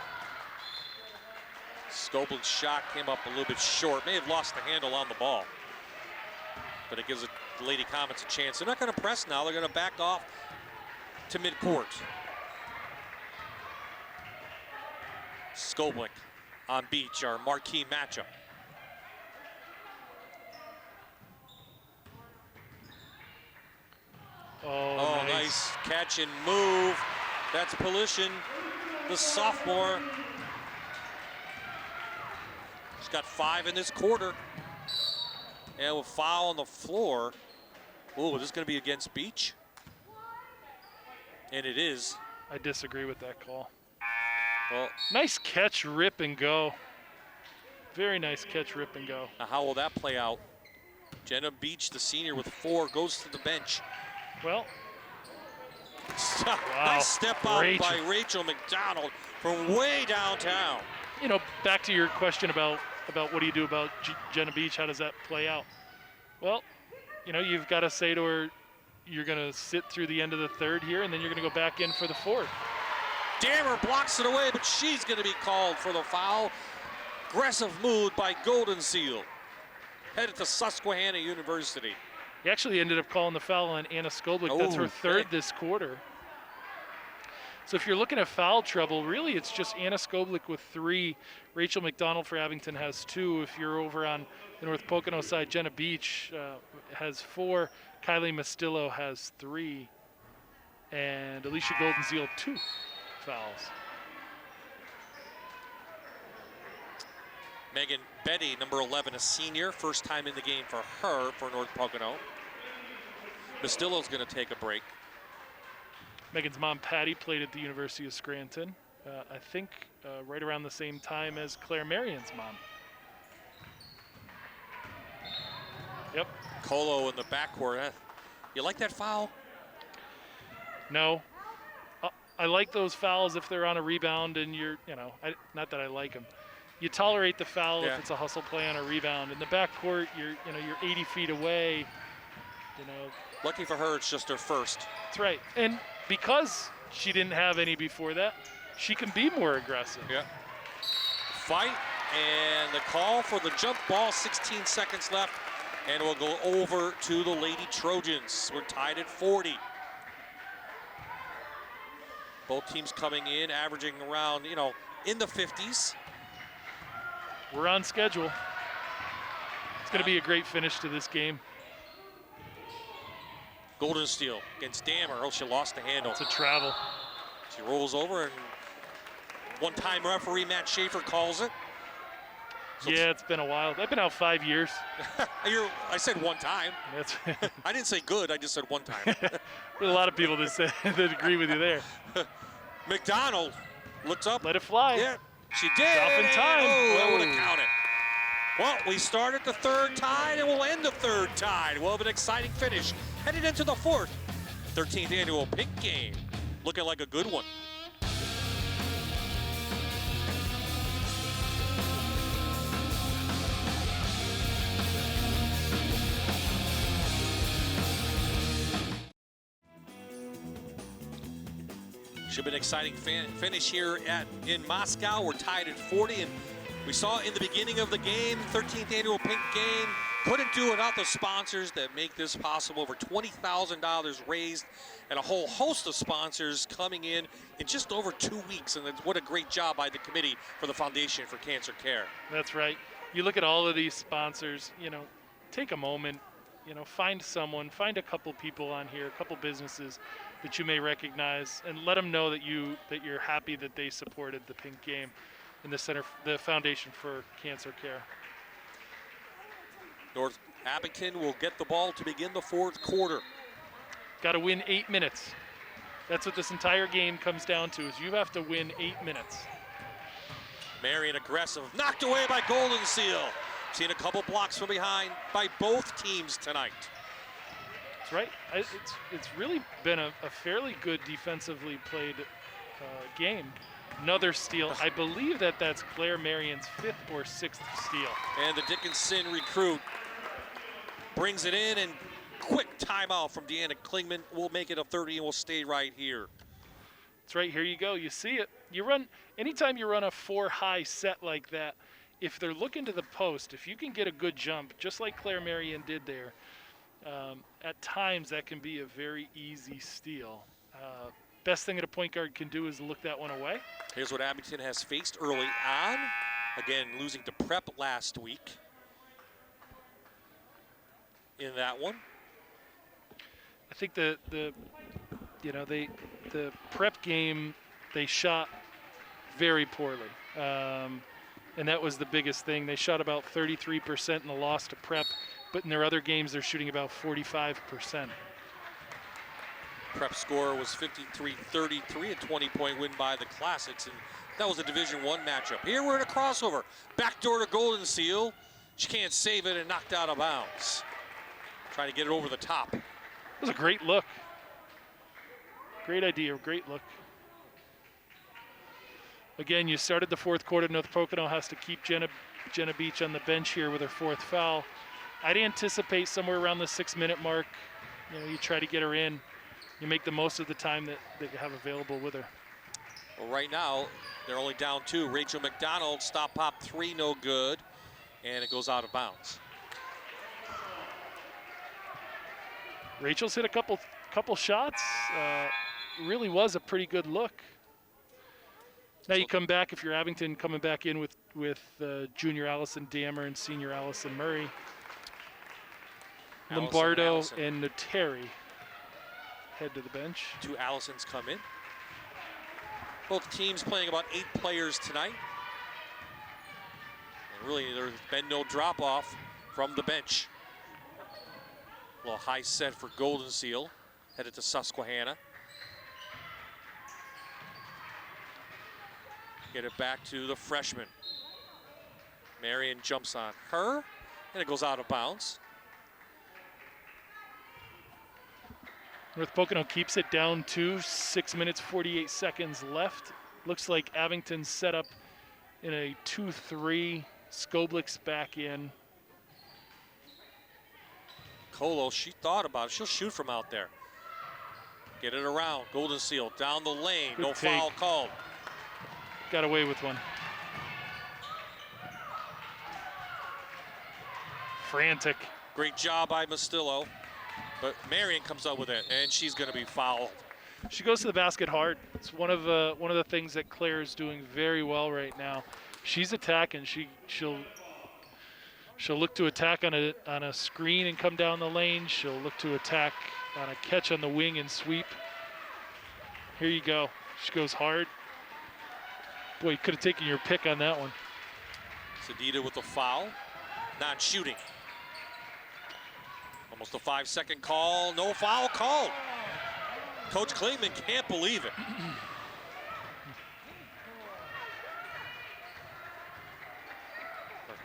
Scoblin's shot came up a little bit short. May have lost the handle on the ball. But it gives the Lady Comets a chance. They're not going to press now. They're going to back off to midcourt. Scoblic on Beach, our marquee matchup. Oh, nice catch and move. That's Polishin, the sophomore. She's got 5 in this quarter. And with foul on the floor. Oh, is this going to be against Beach? And it is. I disagree with that call. Well, nice catch, rip and go. Very nice catch, rip and go. now how will that play out? Jenna Beach, the senior, with 4, goes to the bench. Well, Nice step out by Rachel McDonald from way downtown. You know, back to your question about what do you do about Jenna Beach? How does that play out? Well, you know, you've got to say to her, you're going to sit through the end of the third here, and then you're going to go back in for the fourth. Dammer blocks it away, but she's going to be called for the foul. Aggressive move by Golden Seal. Headed to Susquehanna University. He actually ended up calling the foul on Anna Skolblick. That's her third this quarter. So if you're looking at foul trouble, really it's just Anna Skolblick with 3. Rachel McDonald for Abington has 2. If you're over on the North Pocono side, Jenna Beach has 4. Kylie Mastillo has 3. And Alicia Golden Seal 2 fouls. Megan Betty, number 11, a senior. First time in the game for her for North Pocono. Mastillo's going to take a break. Megan's mom, Patty, played at the University of Scranton. I think right around the same time as Claire Marion's mom. Yep. Colo in the backcourt. You like that foul? No. I like those fouls if they're on a rebound and you're, you know, not that I like them. You tolerate the foul if it's a hustle play on a rebound. In the backcourt, you're 80 feet away. You know. Lucky for her, it's just her first. That's right. And because she didn't have any before that, she can be more aggressive. Yeah. Fight and the call for the jump ball. 16 seconds left, and we'll go over to the Lady Trojans. We're tied at 40. Both teams coming in, averaging around, in the 50s. We're on schedule. It's going to be a great finish to this game. Golden Steel against Dammer. Oh, she lost the handle. It's a travel. She rolls over, and one-time referee Matt Schaefer calls it. So yeah, it's been a while. I've been out 5 years. I said one time. I didn't say good. I just said one time. There's a lot of people that agree with you there. McDonald looks up. Let it fly. Yeah, she did. Off in time. That would have counted. Well, we started the third tied, and we'll end the third tied. We'll have an exciting finish. Headed into the fourth, 13th annual Pink Game. Looking like a good one. Should have been an exciting finish here in Moscow. We're tied at 40, and we saw in the beginning of the game, 13th annual Pink Game, couldn't do without the sponsors that make this possible. Over $20,000 raised, and a whole host of sponsors coming in just over 2 weeks. And what a great job by the committee for the Foundation for Cancer Care. That's right. You look at all of these sponsors, take a moment, find a couple people on here, a couple businesses that you may recognize, and let them know that you're happy that they supported the Pink Game in the Foundation for Cancer Care. North Abington will get the ball to begin the fourth quarter. Got to win 8 minutes. That's what this entire game comes down to, is you have to win 8 minutes. Marion aggressive, knocked away by Golden Seal. Seen a couple blocks from behind by both teams tonight. That's right. It's really been a fairly good defensively played game. Another steal. I believe that's Claire Marion's 5th or 6th steal. And the Dickinson recruit brings it in, and quick timeout from Deanna Klingman. We'll make it a 30 and we'll stay right here. It's right here you go. You see it. Anytime you run a 4-high set like that, if they're looking to the post, if you can get a good jump, just like Claire Marion did there, at times that can be a very easy steal. Best thing that a point guard can do is look that one away. Here's what Abington has faced early on. Again, losing to Prep last week in that one. I think the Prep game, they shot very poorly. And that was the biggest thing. They shot about 33% in the loss to Prep, but in their other games, they're shooting about 45%. Prep score was 53-33, a 20-point win by the Classics, and that was a Division I matchup. Here we're in a crossover. Backdoor to Golden Seal. She can't save it and knocked out of bounds. Trying to get it over the top. It was a great look. Great idea, great look. Again, you started the fourth quarter. North Pocono has to keep Jenna Beach on the bench here with her 4th foul. I'd anticipate somewhere around the 6-minute mark. You try to get her in. You make the most of the time that you have available with her. Well, right now, they're only down 2. Rachel McDonald, stop pop 3, no good. And it goes out of bounds. Rachel's hit a couple shots. Really was a pretty good look. Now you come back, if you're Abington, coming back in with junior Allison Dammer and senior Allison Murray. Lombardo and Noteri head to the bench. 2 Allisons come in. Both teams playing about 8 players tonight. And really, there's been no drop-off from the bench. A little high set for Golden Seal, headed to Susquehanna. Get it back to the freshman. Marion jumps on her, and it goes out of bounds. North Pocono keeps it down to 6 minutes, 48 seconds left. Looks like Abington's set up in a 2-3. Skoblik's back in. Colo, she thought about it. She'll shoot from out there. Get it around. Golden Seal down the lane. Good no take. Foul called. Got away with one. Frantic. Great job by Mastillo. But Marion comes up with it, and she's going to be fouled. She goes to the basket hard. It's one of the things that Claire is doing very well right now. She's attacking. She'll look to attack on a screen and come down the lane. She'll look to attack on a catch on the wing and sweep. Here you go. She goes hard. Boy, you could have taken your pick on that one. Sedita with the foul. Not shooting. Almost a 5-second call. No foul called. Coach Klingman can't believe it.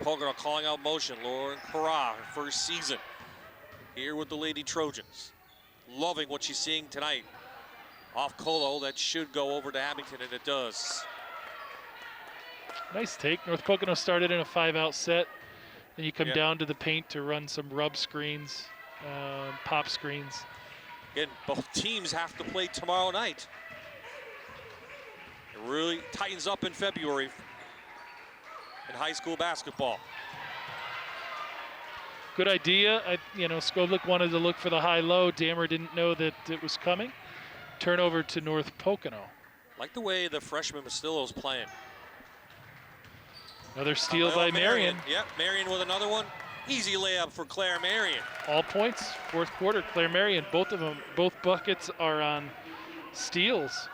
Pocono calling out motion. Lauren Carra, her first season here with the Lady Trojans. Loving what she's seeing tonight. Off Colo, that should go over to Abington, and it does. Nice take. North Pocono started in a 5-out set. Then you come down to the paint to run some rub screens, pop screens. Again, both teams have to play tomorrow night. It really tightens up in February in high school basketball. Good idea. Skoblik wanted to look for the high-low. Damer didn't know that it was coming. Turnover to North Pocono. Like the way the freshman Mastillo's playing. Another steal by Marion. Yep, Marion with another one. Easy layup for Claire Marion. All points, fourth quarter. Claire Marion, both buckets are on steals.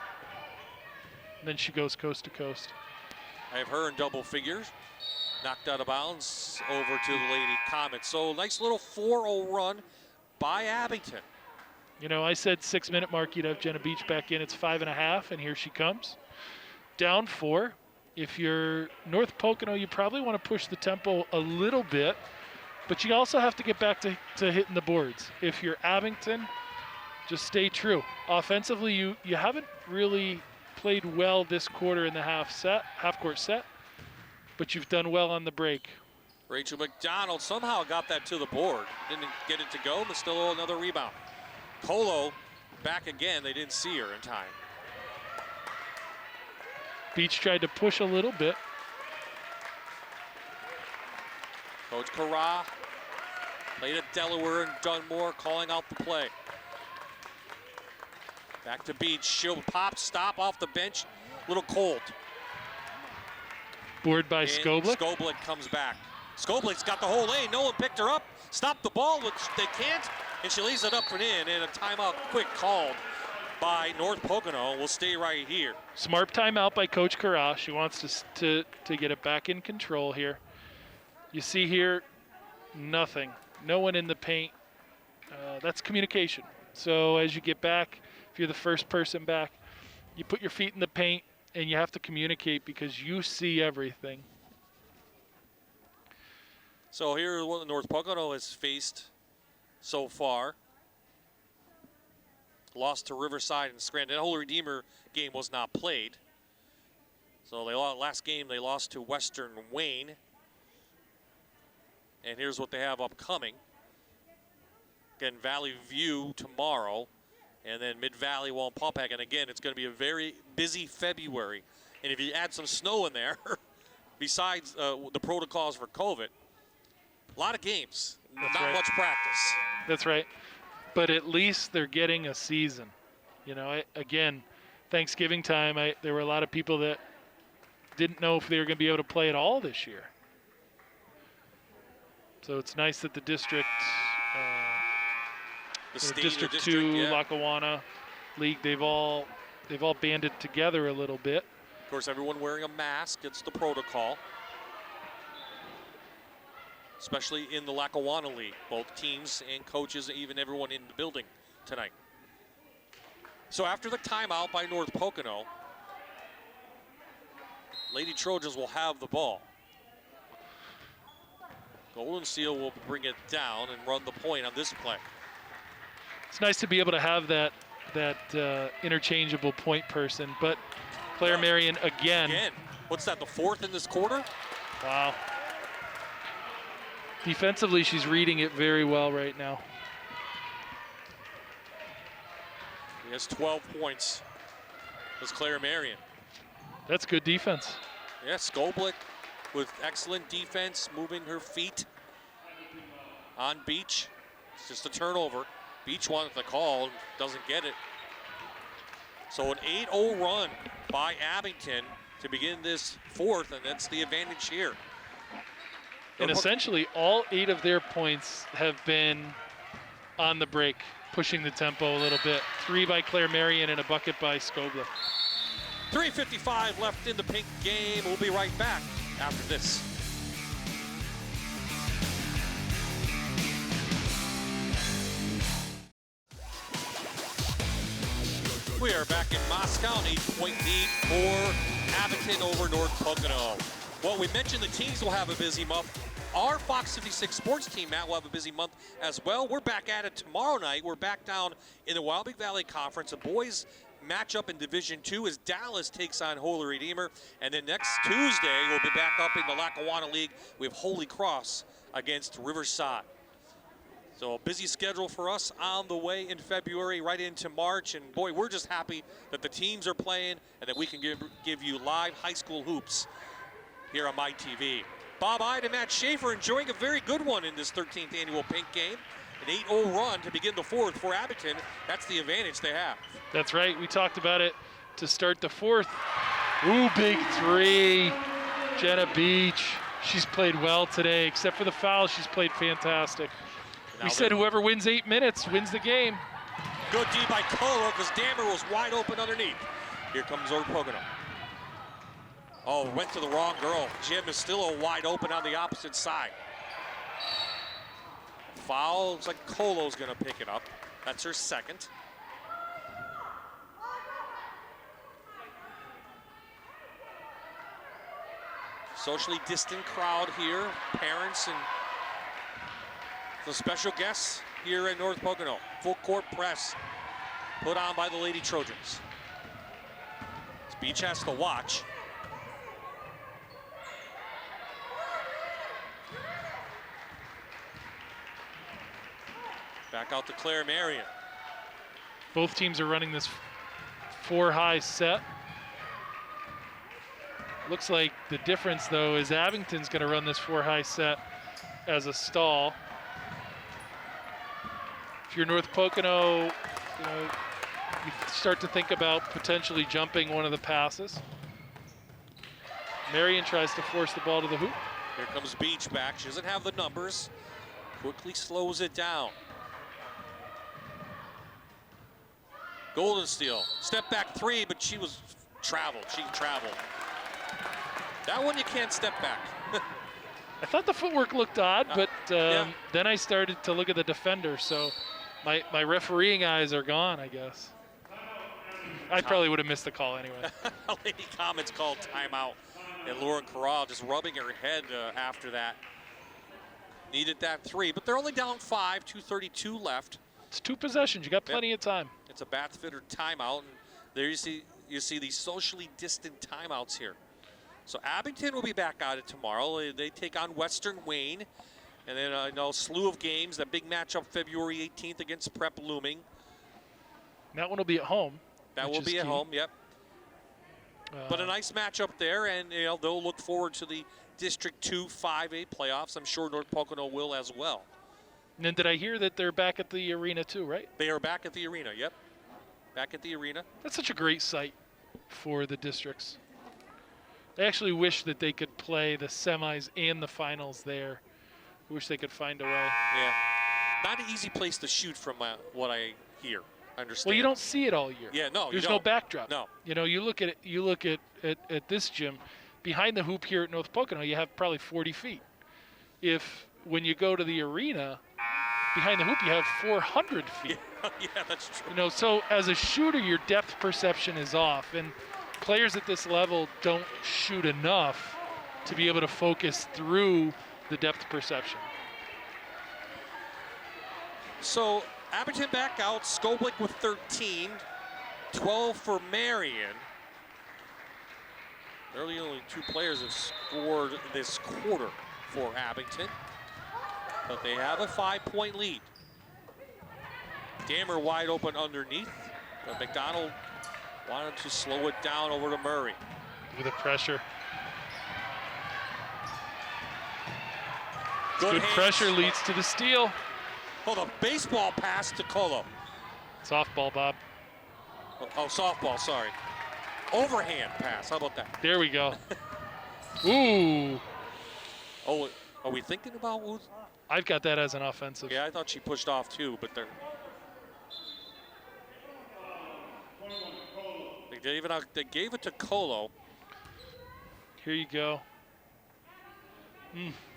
And then she goes coast to coast. I have her in double figures. Knocked out of bounds over to the Lady Comets. So nice little 4-0 run by Abington. I said 6-minute mark, you'd have Jenna Beach back in. It's 5.5, and here she comes. Down 4. If you're North Pocono, you probably want to push the tempo a little bit, but you also have to get back to hitting the boards. If you're Abington, just stay true. Offensively, you haven't really played well this quarter in the half-court set, but you've done well on the break. Rachel McDonald somehow got that to the board. Didn't get it to go, but still another rebound. Colo back again. They didn't see her in time. Beach tried to push a little bit. Coach Carra played at Delaware and Dunmore, calling out the play. Back to Beach. She'll pop, stop off the bench. Little cold. Board by And Skoblik. Skoblik comes back. Skoblik's got the whole lane. No one picked her up. Stopped the ball, which they can't. And she leaves it up and in. And a timeout quick called by North Pocono. Will stay right here. Smart timeout by Coach Carra. She wants to get it back in control here. You see here, nothing. No one in the paint. That's communication. So as you get back, if you're the first person back, you put your feet in the paint and you have to communicate because you see everything. So here what North Pocono has faced so far. Lost to Riverside and Scranton. Holy Redeemer game was not played. So last game they lost to Western Wayne. And here's what they have upcoming. Again, Valley View tomorrow. And then Mid-Valley Wallenpaupack. And again, it's going to be a very busy February. And if you add some snow in there, besides the protocols for COVID, a lot of games, not much practice. That's right. But at least they're getting a season. Again, Thanksgiving time, there were a lot of people that didn't know if they were going to be able to play at all this year. So it's nice that the district, District 2, Lackawanna League, they've all banded together a little bit. Of course, everyone wearing a mask. It's the protocol. Especially in the Lackawanna League. Both teams and coaches, even everyone in the building tonight. So after the timeout by North Pocono, Lady Trojans will have the ball. Golden Seal will bring it down and run the point on this play. It's nice to be able to have that interchangeable point person, but Claire Marion again. What's that, the fourth in this quarter? Wow. Defensively, she's reading it very well right now. He has 12 points. That's Claire Marion. That's good defense. Yeah, Skoblik with excellent defense, moving her feet on Beach. It's just a turnover. Beach wanted the call, doesn't get it. So an 8-0 run by Abington to begin this fourth, and that's the advantage here. And essentially, all 8 of their points have been on the break, pushing the tempo a little bit. 3 by Claire Marion and a bucket by Skoblik. 3:55 left in the pink game. We'll be right back after this. We are back in Moscow, an 8-point lead for Abington over North Pocono. Well, we mentioned the teams will have a busy month. Our Fox 56 sports team, Matt, will have a busy month as well. We're back at it tomorrow night. We're back down in the Wild Big Valley Conference. The boys matchup in Division 2 as Dallas takes on Holy Redeemer. And then next Tuesday, we'll be back up in the Lackawanna League with Holy Cross against Riverside. So a busy schedule for us on the way in February, right into March. And boy, we're just happy that the teams are playing and that we can give you live high school hoops here on MyTV. Bob Ide and Matt Schaefer enjoying a very good one in this 13th annual Pink game. An 8-0 run to begin the fourth for Abington. That's the advantage they have. That's right. We talked about it to start the fourth. Ooh, big three. Jenna Beach. She's played well today. Except for the foul, she's played fantastic. We said whoever wins 8 minutes wins the game. Good D by Colo because Dammer was wide open underneath. Here comes North Pocono. Oh, went to the wrong girl. Jim is still wide open on the opposite side. Foul, looks like Colo's gonna pick it up. That's her second. Socially distant crowd here. Parents and the special guests here at North Pocono. Full court press put on by the Lady Trojans. Beach has to watch. Back out to Claire Marion. Both teams are running this 4-high set. Looks like the difference, though, is Abington's going to run this 4-high set as a stall. If you're North Pocono, you start to think about potentially jumping one of the passes. Marion tries to force the ball to the hoop. Here comes Beach back. She doesn't have the numbers. Quickly slows it down. Golden Steel, step back three, but she was traveled. She traveled. That one you can't step back. I thought the footwork looked odd, but then I started to look at the defender, so my refereeing eyes are gone, I guess. I probably would have missed the call anyway. Lady Comets called timeout, and Lauren Corral just rubbing her head after that. Needed that three, but they're only down 5, 2:32 left. It's 2 possessions. You got plenty of time. It's a Bathfitter timeout, and there you see these socially distant timeouts here. So Abington will be back at it tomorrow. They take on Western Wayne, and then a slew of games. That big matchup February 18th against Prep looming. That one will be at home. That will be at home. Yep. But a nice matchup there, and they'll look forward to the District 2 5A playoffs. I'm sure North Pocono will as well. And then did I hear that they're back at the arena too, right? They are back at the arena, yep. Back at the arena. That's such a great site for the districts. I actually wish that they could play the semis and the finals there. I wish they could find a way. Yeah. Not an easy place to shoot from what I hear. I understand. Well, you don't see it all year. Yeah, no, There's no backdrop. No. You look at it. You look at this gym. Behind the hoop here at North Pocono, you have probably 40 feet. When you go to the arena, behind the hoop, you have 400 feet. Yeah, that's true. So as a shooter, your depth perception is off, and players at this level don't shoot enough to be able to focus through the depth perception. So Abington back out, Skoblick with 13, 12 for Marion. They're the only 2 players have scored this quarter for Abington, but they have a 5-point lead. Dammer wide open underneath, but McDonald wanted to slow it down over to Murray. With the pressure. Good pressure leads to the steal. Oh, the baseball pass to Colo. Softball, Bob. Oh, softball, sorry. Overhand pass, how about that? There we go. Ooh. Oh, are we thinking about who's? I've got that as an offensive. Yeah, I thought she pushed off too, but they gave it to Colo. Here you go.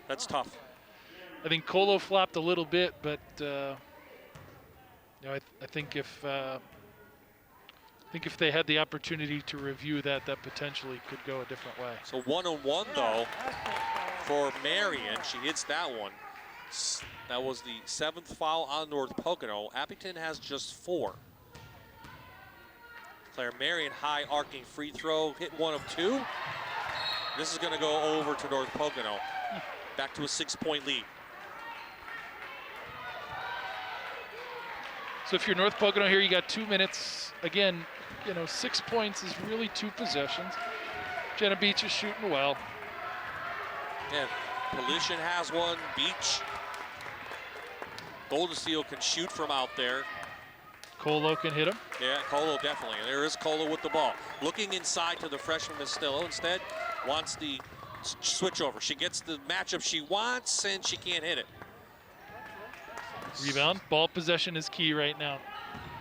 That's tough. I think Colo flopped a little bit, but I think if they had the opportunity to review that potentially could go a different way. So 1-on-1 though for Marion. She hits that one. That was the 7th foul on North Pocono. Abington has just 4. Claire Marion, high arcing free throw, hit 1 of 2. This is going to go over to North Pocono. Back to a 6-point lead. So if you're North Pocono here, you got 2 minutes. Again, 6 points is really 2 possessions. Jenna Beach is shooting well. Yeah, Pollution has one. Beach. Golden Steel can shoot from out there. Colo can hit him. Yeah, Colo definitely. And there is Colo with the ball. Looking inside to the freshman Mastillo. Instead, wants the switch over. She gets the matchup she wants, and she can't hit it. Rebound. Ball possession is key right now.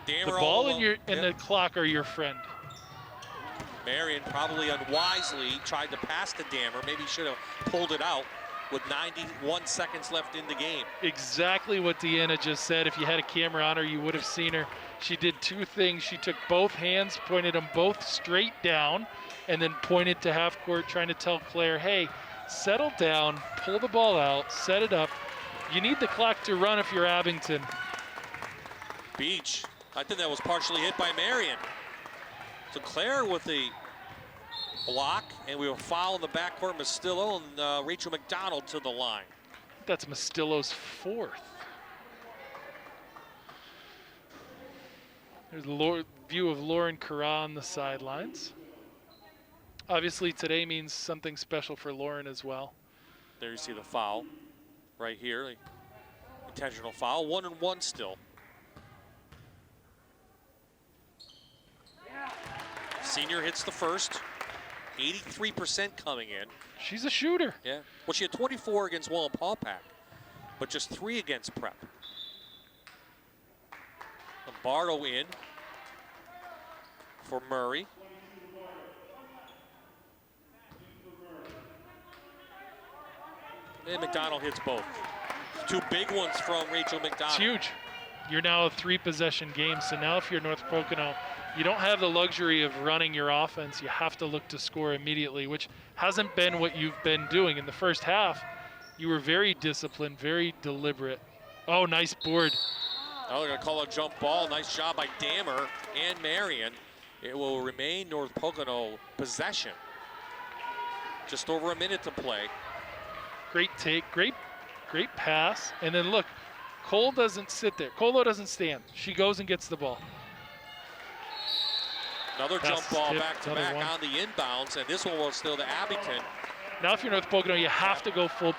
Dammer the ball all and the clock are your friend. Marion probably unwisely tried to pass to Dammer. Maybe should have pulled it out with 91 seconds left in the game. Exactly what Deanna just said. If you had a camera on her, you would have seen her. She did 2 things. She took both hands, pointed them both straight down, and then pointed to half court trying to tell Claire, hey, settle down, pull the ball out, set it up. You need the clock to run if you're Abington. Beach, I think that was partially hit by Marion. So Claire with the block, and we will foul in the backcourt. Mastillo and Rachel McDonald to the line. That's Mastillo's 4th. There's a view of Lauren Carra on the sidelines. Obviously today means something special for Lauren as well. There you see the foul right here. The intentional foul, 1-1 still. Senior hits the first. 83% coming in. She's a shooter. Yeah. Well, she had 24 against Wallenpaupack, but just 3 against Prep. Lombardo in for Murray. And McDonald hits both. 2 big ones from Rachel McDonald. It's huge. You're now a 3-possession game, so now if you're North Pocono, you don't have the luxury of running your offense. You have to look to score immediately, which hasn't been what you've been doing. In the first half, you were very disciplined, very deliberate. Oh, nice board. Oh, they're going to call a jump ball. Nice job by Dammer and Marion. It will remain North Pocono possession. Just over a minute to play. Great take, great pass. And then look, Cole doesn't sit there. Colo doesn't stand. She goes and gets the ball. Another jump ball tip, back to another back one. on the inbounds, and this one was still to Abington. Now if you're North Pocono, you have to go full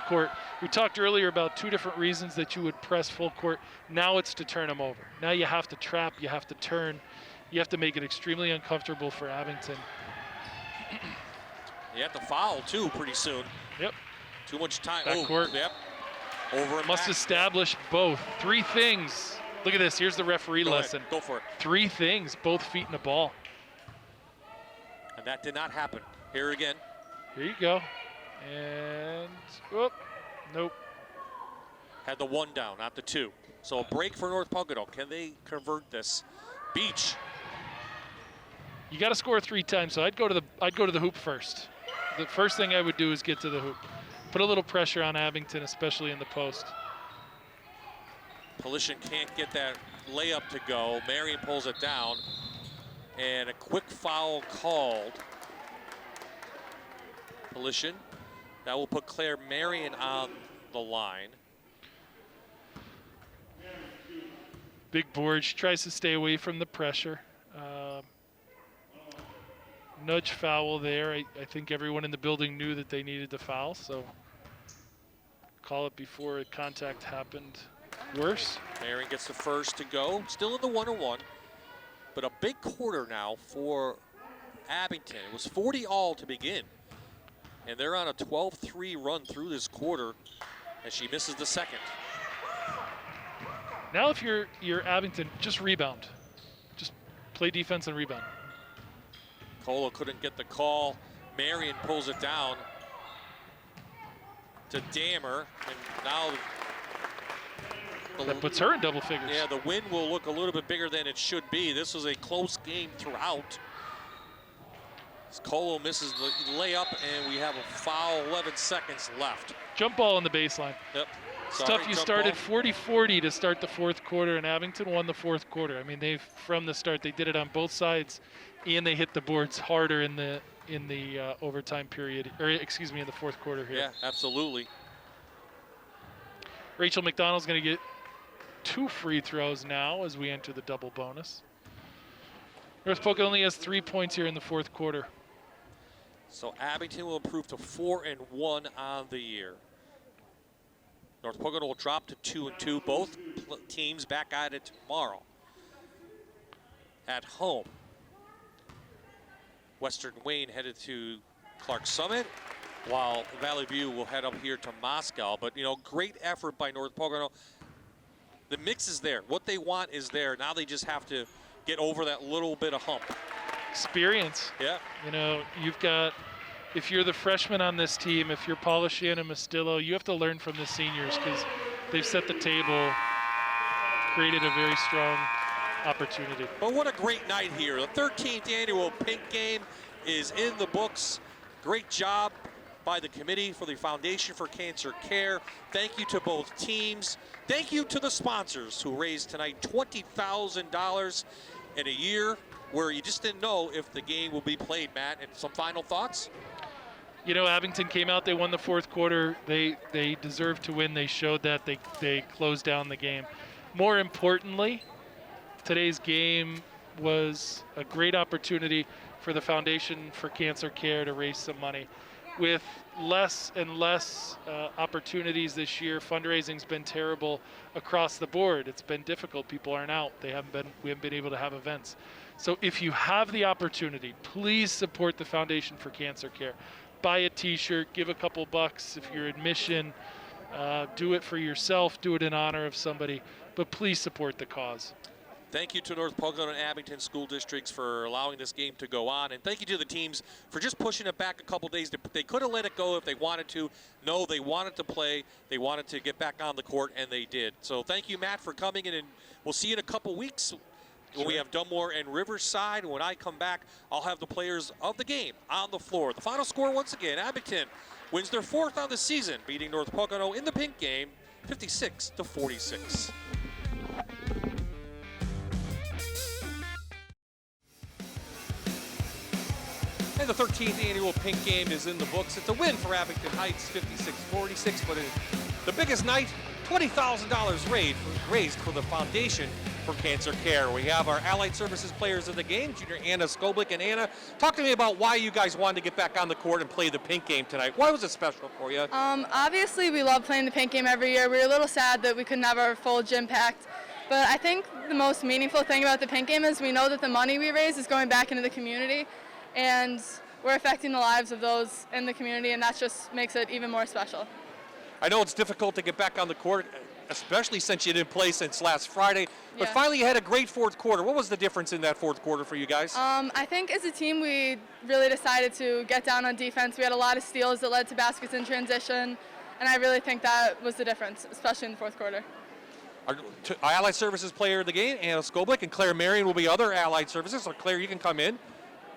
court. We talked earlier about 2 different reasons that you would press full court. Now it's to turn them over. Now you have to trap, you have to turn, you have to make it extremely uncomfortable for Abington. You have to foul too pretty soon. Yep. Too much time. Backcourt. Yep. Over and Must back. establish both. 3 things. Look at this. Here's the referee Go lesson. ahead. Go for it. 3 things, both feet in the ball. And that did not happen. Here again. Here you go. And, whoop, nope. Had the 1 down, not the 2. So a break for North Pocono. Can they convert this? Beach. You got to score 3 times, so I'd go to the hoop first. The first thing I would do is get to the hoop. Put a little pressure on Abington, especially in the post. Pollution can't get that layup to go. Marion pulls it down. And a quick foul called. Pollution. That will put Claire Marion on the line. Big board. She tries to stay away from the pressure. Nudge foul there. I think everyone in the building knew that they needed to foul, so call it before contact happened worse. Marion gets the first to go. Still in the 1-on-1. But a big quarter now for Abington. It was 40 all to begin. And they're on a 12-3 run through this quarter as she misses the second. Now if you're Abington, just rebound. Just play defense and rebound. Colo couldn't get the call. Marion pulls it down to Dammer. And now That puts her in double figures. yeah, the win will look a little bit bigger than it should be. This was a close game throughout. Colo misses the layup, and we have a foul, 11 seconds left. Jump ball on the baseline. Yep. Stuff you jump started ball. 40-40 to start the 4th quarter, and Abington won the 4th quarter. I mean, from the start, they did it on both sides, and they hit the boards harder in the overtime period, or excuse me, in the 4th quarter here. Yeah, absolutely. Rachel McDonald's going to get 2 free throws now as we enter the double bonus. North Pocono only has 3 points here in the fourth quarter. So Abington will improve to 4-1 on the year. North Pocono will drop to 2-2. Both teams back at it tomorrow at home. Western Wayne headed to Clark Summit, while Valley View will head up here to Moscow. But, great effort by North Pocono. The mix is there. What they want is there. Now they just have to get over that little bit of hump. Experience. Yeah. You've got, if you're the freshman on this team, if you're Polishian and Mastillo, you have to learn from the seniors because they've set the table, created a very strong opportunity. But what a great night here. The 13th annual Pink Game is in the books. Great job by the committee for the Foundation for Cancer Care. Thank you to both teams. Thank you to the sponsors who raised tonight $20,000 in a year where you just didn't know if the game will be played, Matt. And some final thoughts? Abington came out, they won the fourth quarter. They deserved to win. They showed that they closed down the game. More importantly, today's game was a great opportunity for the Foundation for Cancer Care to raise some money. With less and less opportunities this year, fundraising's been terrible across the board. It's been difficult. People aren't out. We haven't been able to have events. So if you have the opportunity, please support the Foundation for Cancer Care. Buy a t-shirt, give a couple bucks if you're admission, do it for yourself, do it in honor of somebody, but please support the cause. Thank you to North Pocono and Abington school districts for allowing this game to go on. And thank you to the teams for just pushing it back a couple days. They could have let it go if they wanted to. No, they wanted to play. They wanted to get back on the court, and they did. So thank you, Matt, for coming in. And we'll see you in a couple weeks when we have Dunmore and Riverside. When I come back, I'll have the players of the game on the floor. The final score, once again, Abington wins their 4th on the season, beating North Pocono in the Pink Game, 56-46. And the 13th annual Pink Game is in the books. It's a win for Abington Heights, 56-46, but the biggest night, $20,000 raised for the Foundation for Cancer Care. We have our Allied Services players of the game, Junior Anna Skoblik. And Anna, talk to me about why you guys wanted to get back on the court and play the Pink Game tonight. Why was it special for you? Obviously, we love playing the Pink Game every year. We were a little sad that we couldn't have our full gym packed. But I think the most meaningful thing about the Pink Game is we know that the money we raise is going back into the community. And we're affecting the lives of those in the community, and that just makes it even more special. I know it's difficult to get back on the court, especially since you didn't play since last Friday, but finally you had a great fourth quarter. What was the difference in that fourth quarter for you guys? I think as a team we really decided to get down on defense. We had a lot of steals that led to baskets in transition, and I really think that was the difference, especially in the fourth quarter. Our Allied Services player of the game, Anna Skoblik, and Claire Marion will be other Allied Services. So Claire, you can come in.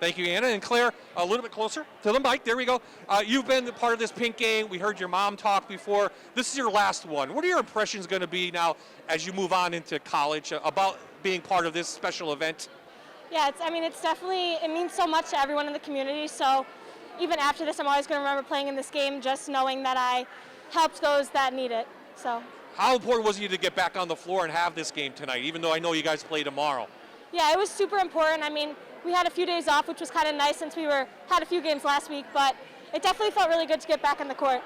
Thank you, Anna. And Claire, a little bit closer to the mic. There we go. You've been part of this Pink Game. We heard your mom talk before. This is your last one. What are your impressions going to be now as you move on into college about being part of this special event? Yeah, it's definitely, it means so much to everyone in the community. So even after this, I'm always going to remember playing in this game, just knowing that I helped those that need it. So. How important was it to get back on the floor and have this game tonight, even though I know you guys play tomorrow? Yeah, it was super important. We had a few days off, which was kind of nice since we had a few games last week, but it definitely felt really good to get back on the court.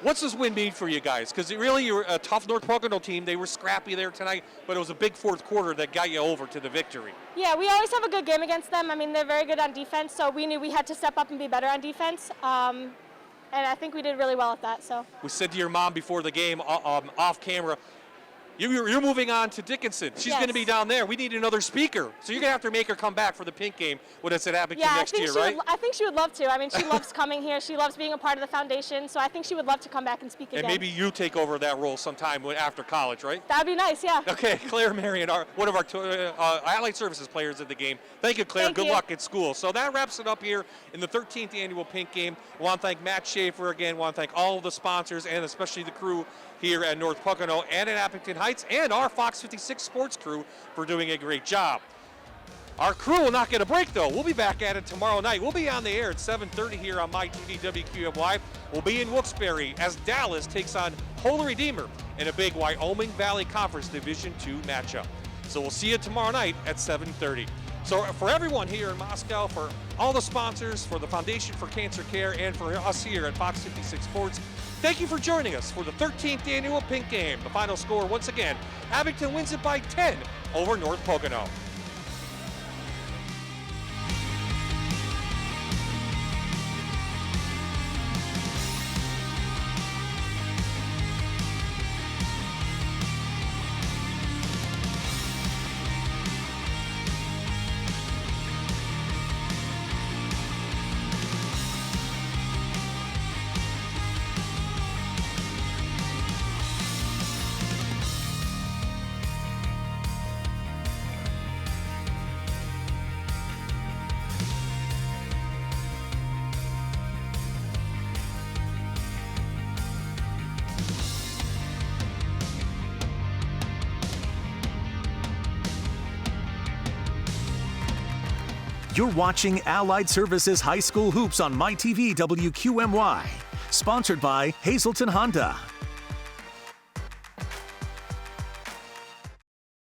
What's this win mean for you guys? Because really, you're a tough North Pocono team. They were scrappy there tonight, but it was a big fourth quarter that got you over to the victory. Yeah, we always have a good game against them. They're very good on defense, so we knew we had to step up and be better on defense. And I think we did really well at that. So we said to your mom before the game, off camera, you're moving on to Dickinson. She's going to be down there. We need another speaker. So you're going to have to make her come back for the Pink Game when it's at Abington next year, right? I think she would love to. She loves coming here. She loves being a part of the foundation. So I think she would love to come back and speak again. And maybe you take over that role sometime after college, right? That'd be nice, yeah. Okay, Claire Marion, one of our Allied Services players of the game. Thank you, Claire. Good luck at school. So that wraps it up here in the 13th annual Pink Game. I want to thank Matt Schaefer again. I want to thank all of the sponsors and especially the crew here at North Pocono and at Abington Heights and our Fox 56 sports crew for doing a great job. Our crew will not get a break, though. We'll be back at it tomorrow night. We'll be on the air at 7:30 here on MyTV WQMY. We'll be in Wilkes-Barre as Dallas takes on Holy Redeemer in a big Wyoming Valley Conference Division II matchup. So we'll see you tomorrow night at 7:30. So for everyone here in Moscow, for all the sponsors, for the Foundation for Cancer Care, and for us here at Fox 56 Sports, thank you for joining us for the 13th annual Pink Game. The final score, once again, Abington wins it by 10 over North Pocono. You're watching Allied Services High School Hoops on MyTV WQMY. Sponsored by Hazleton Honda.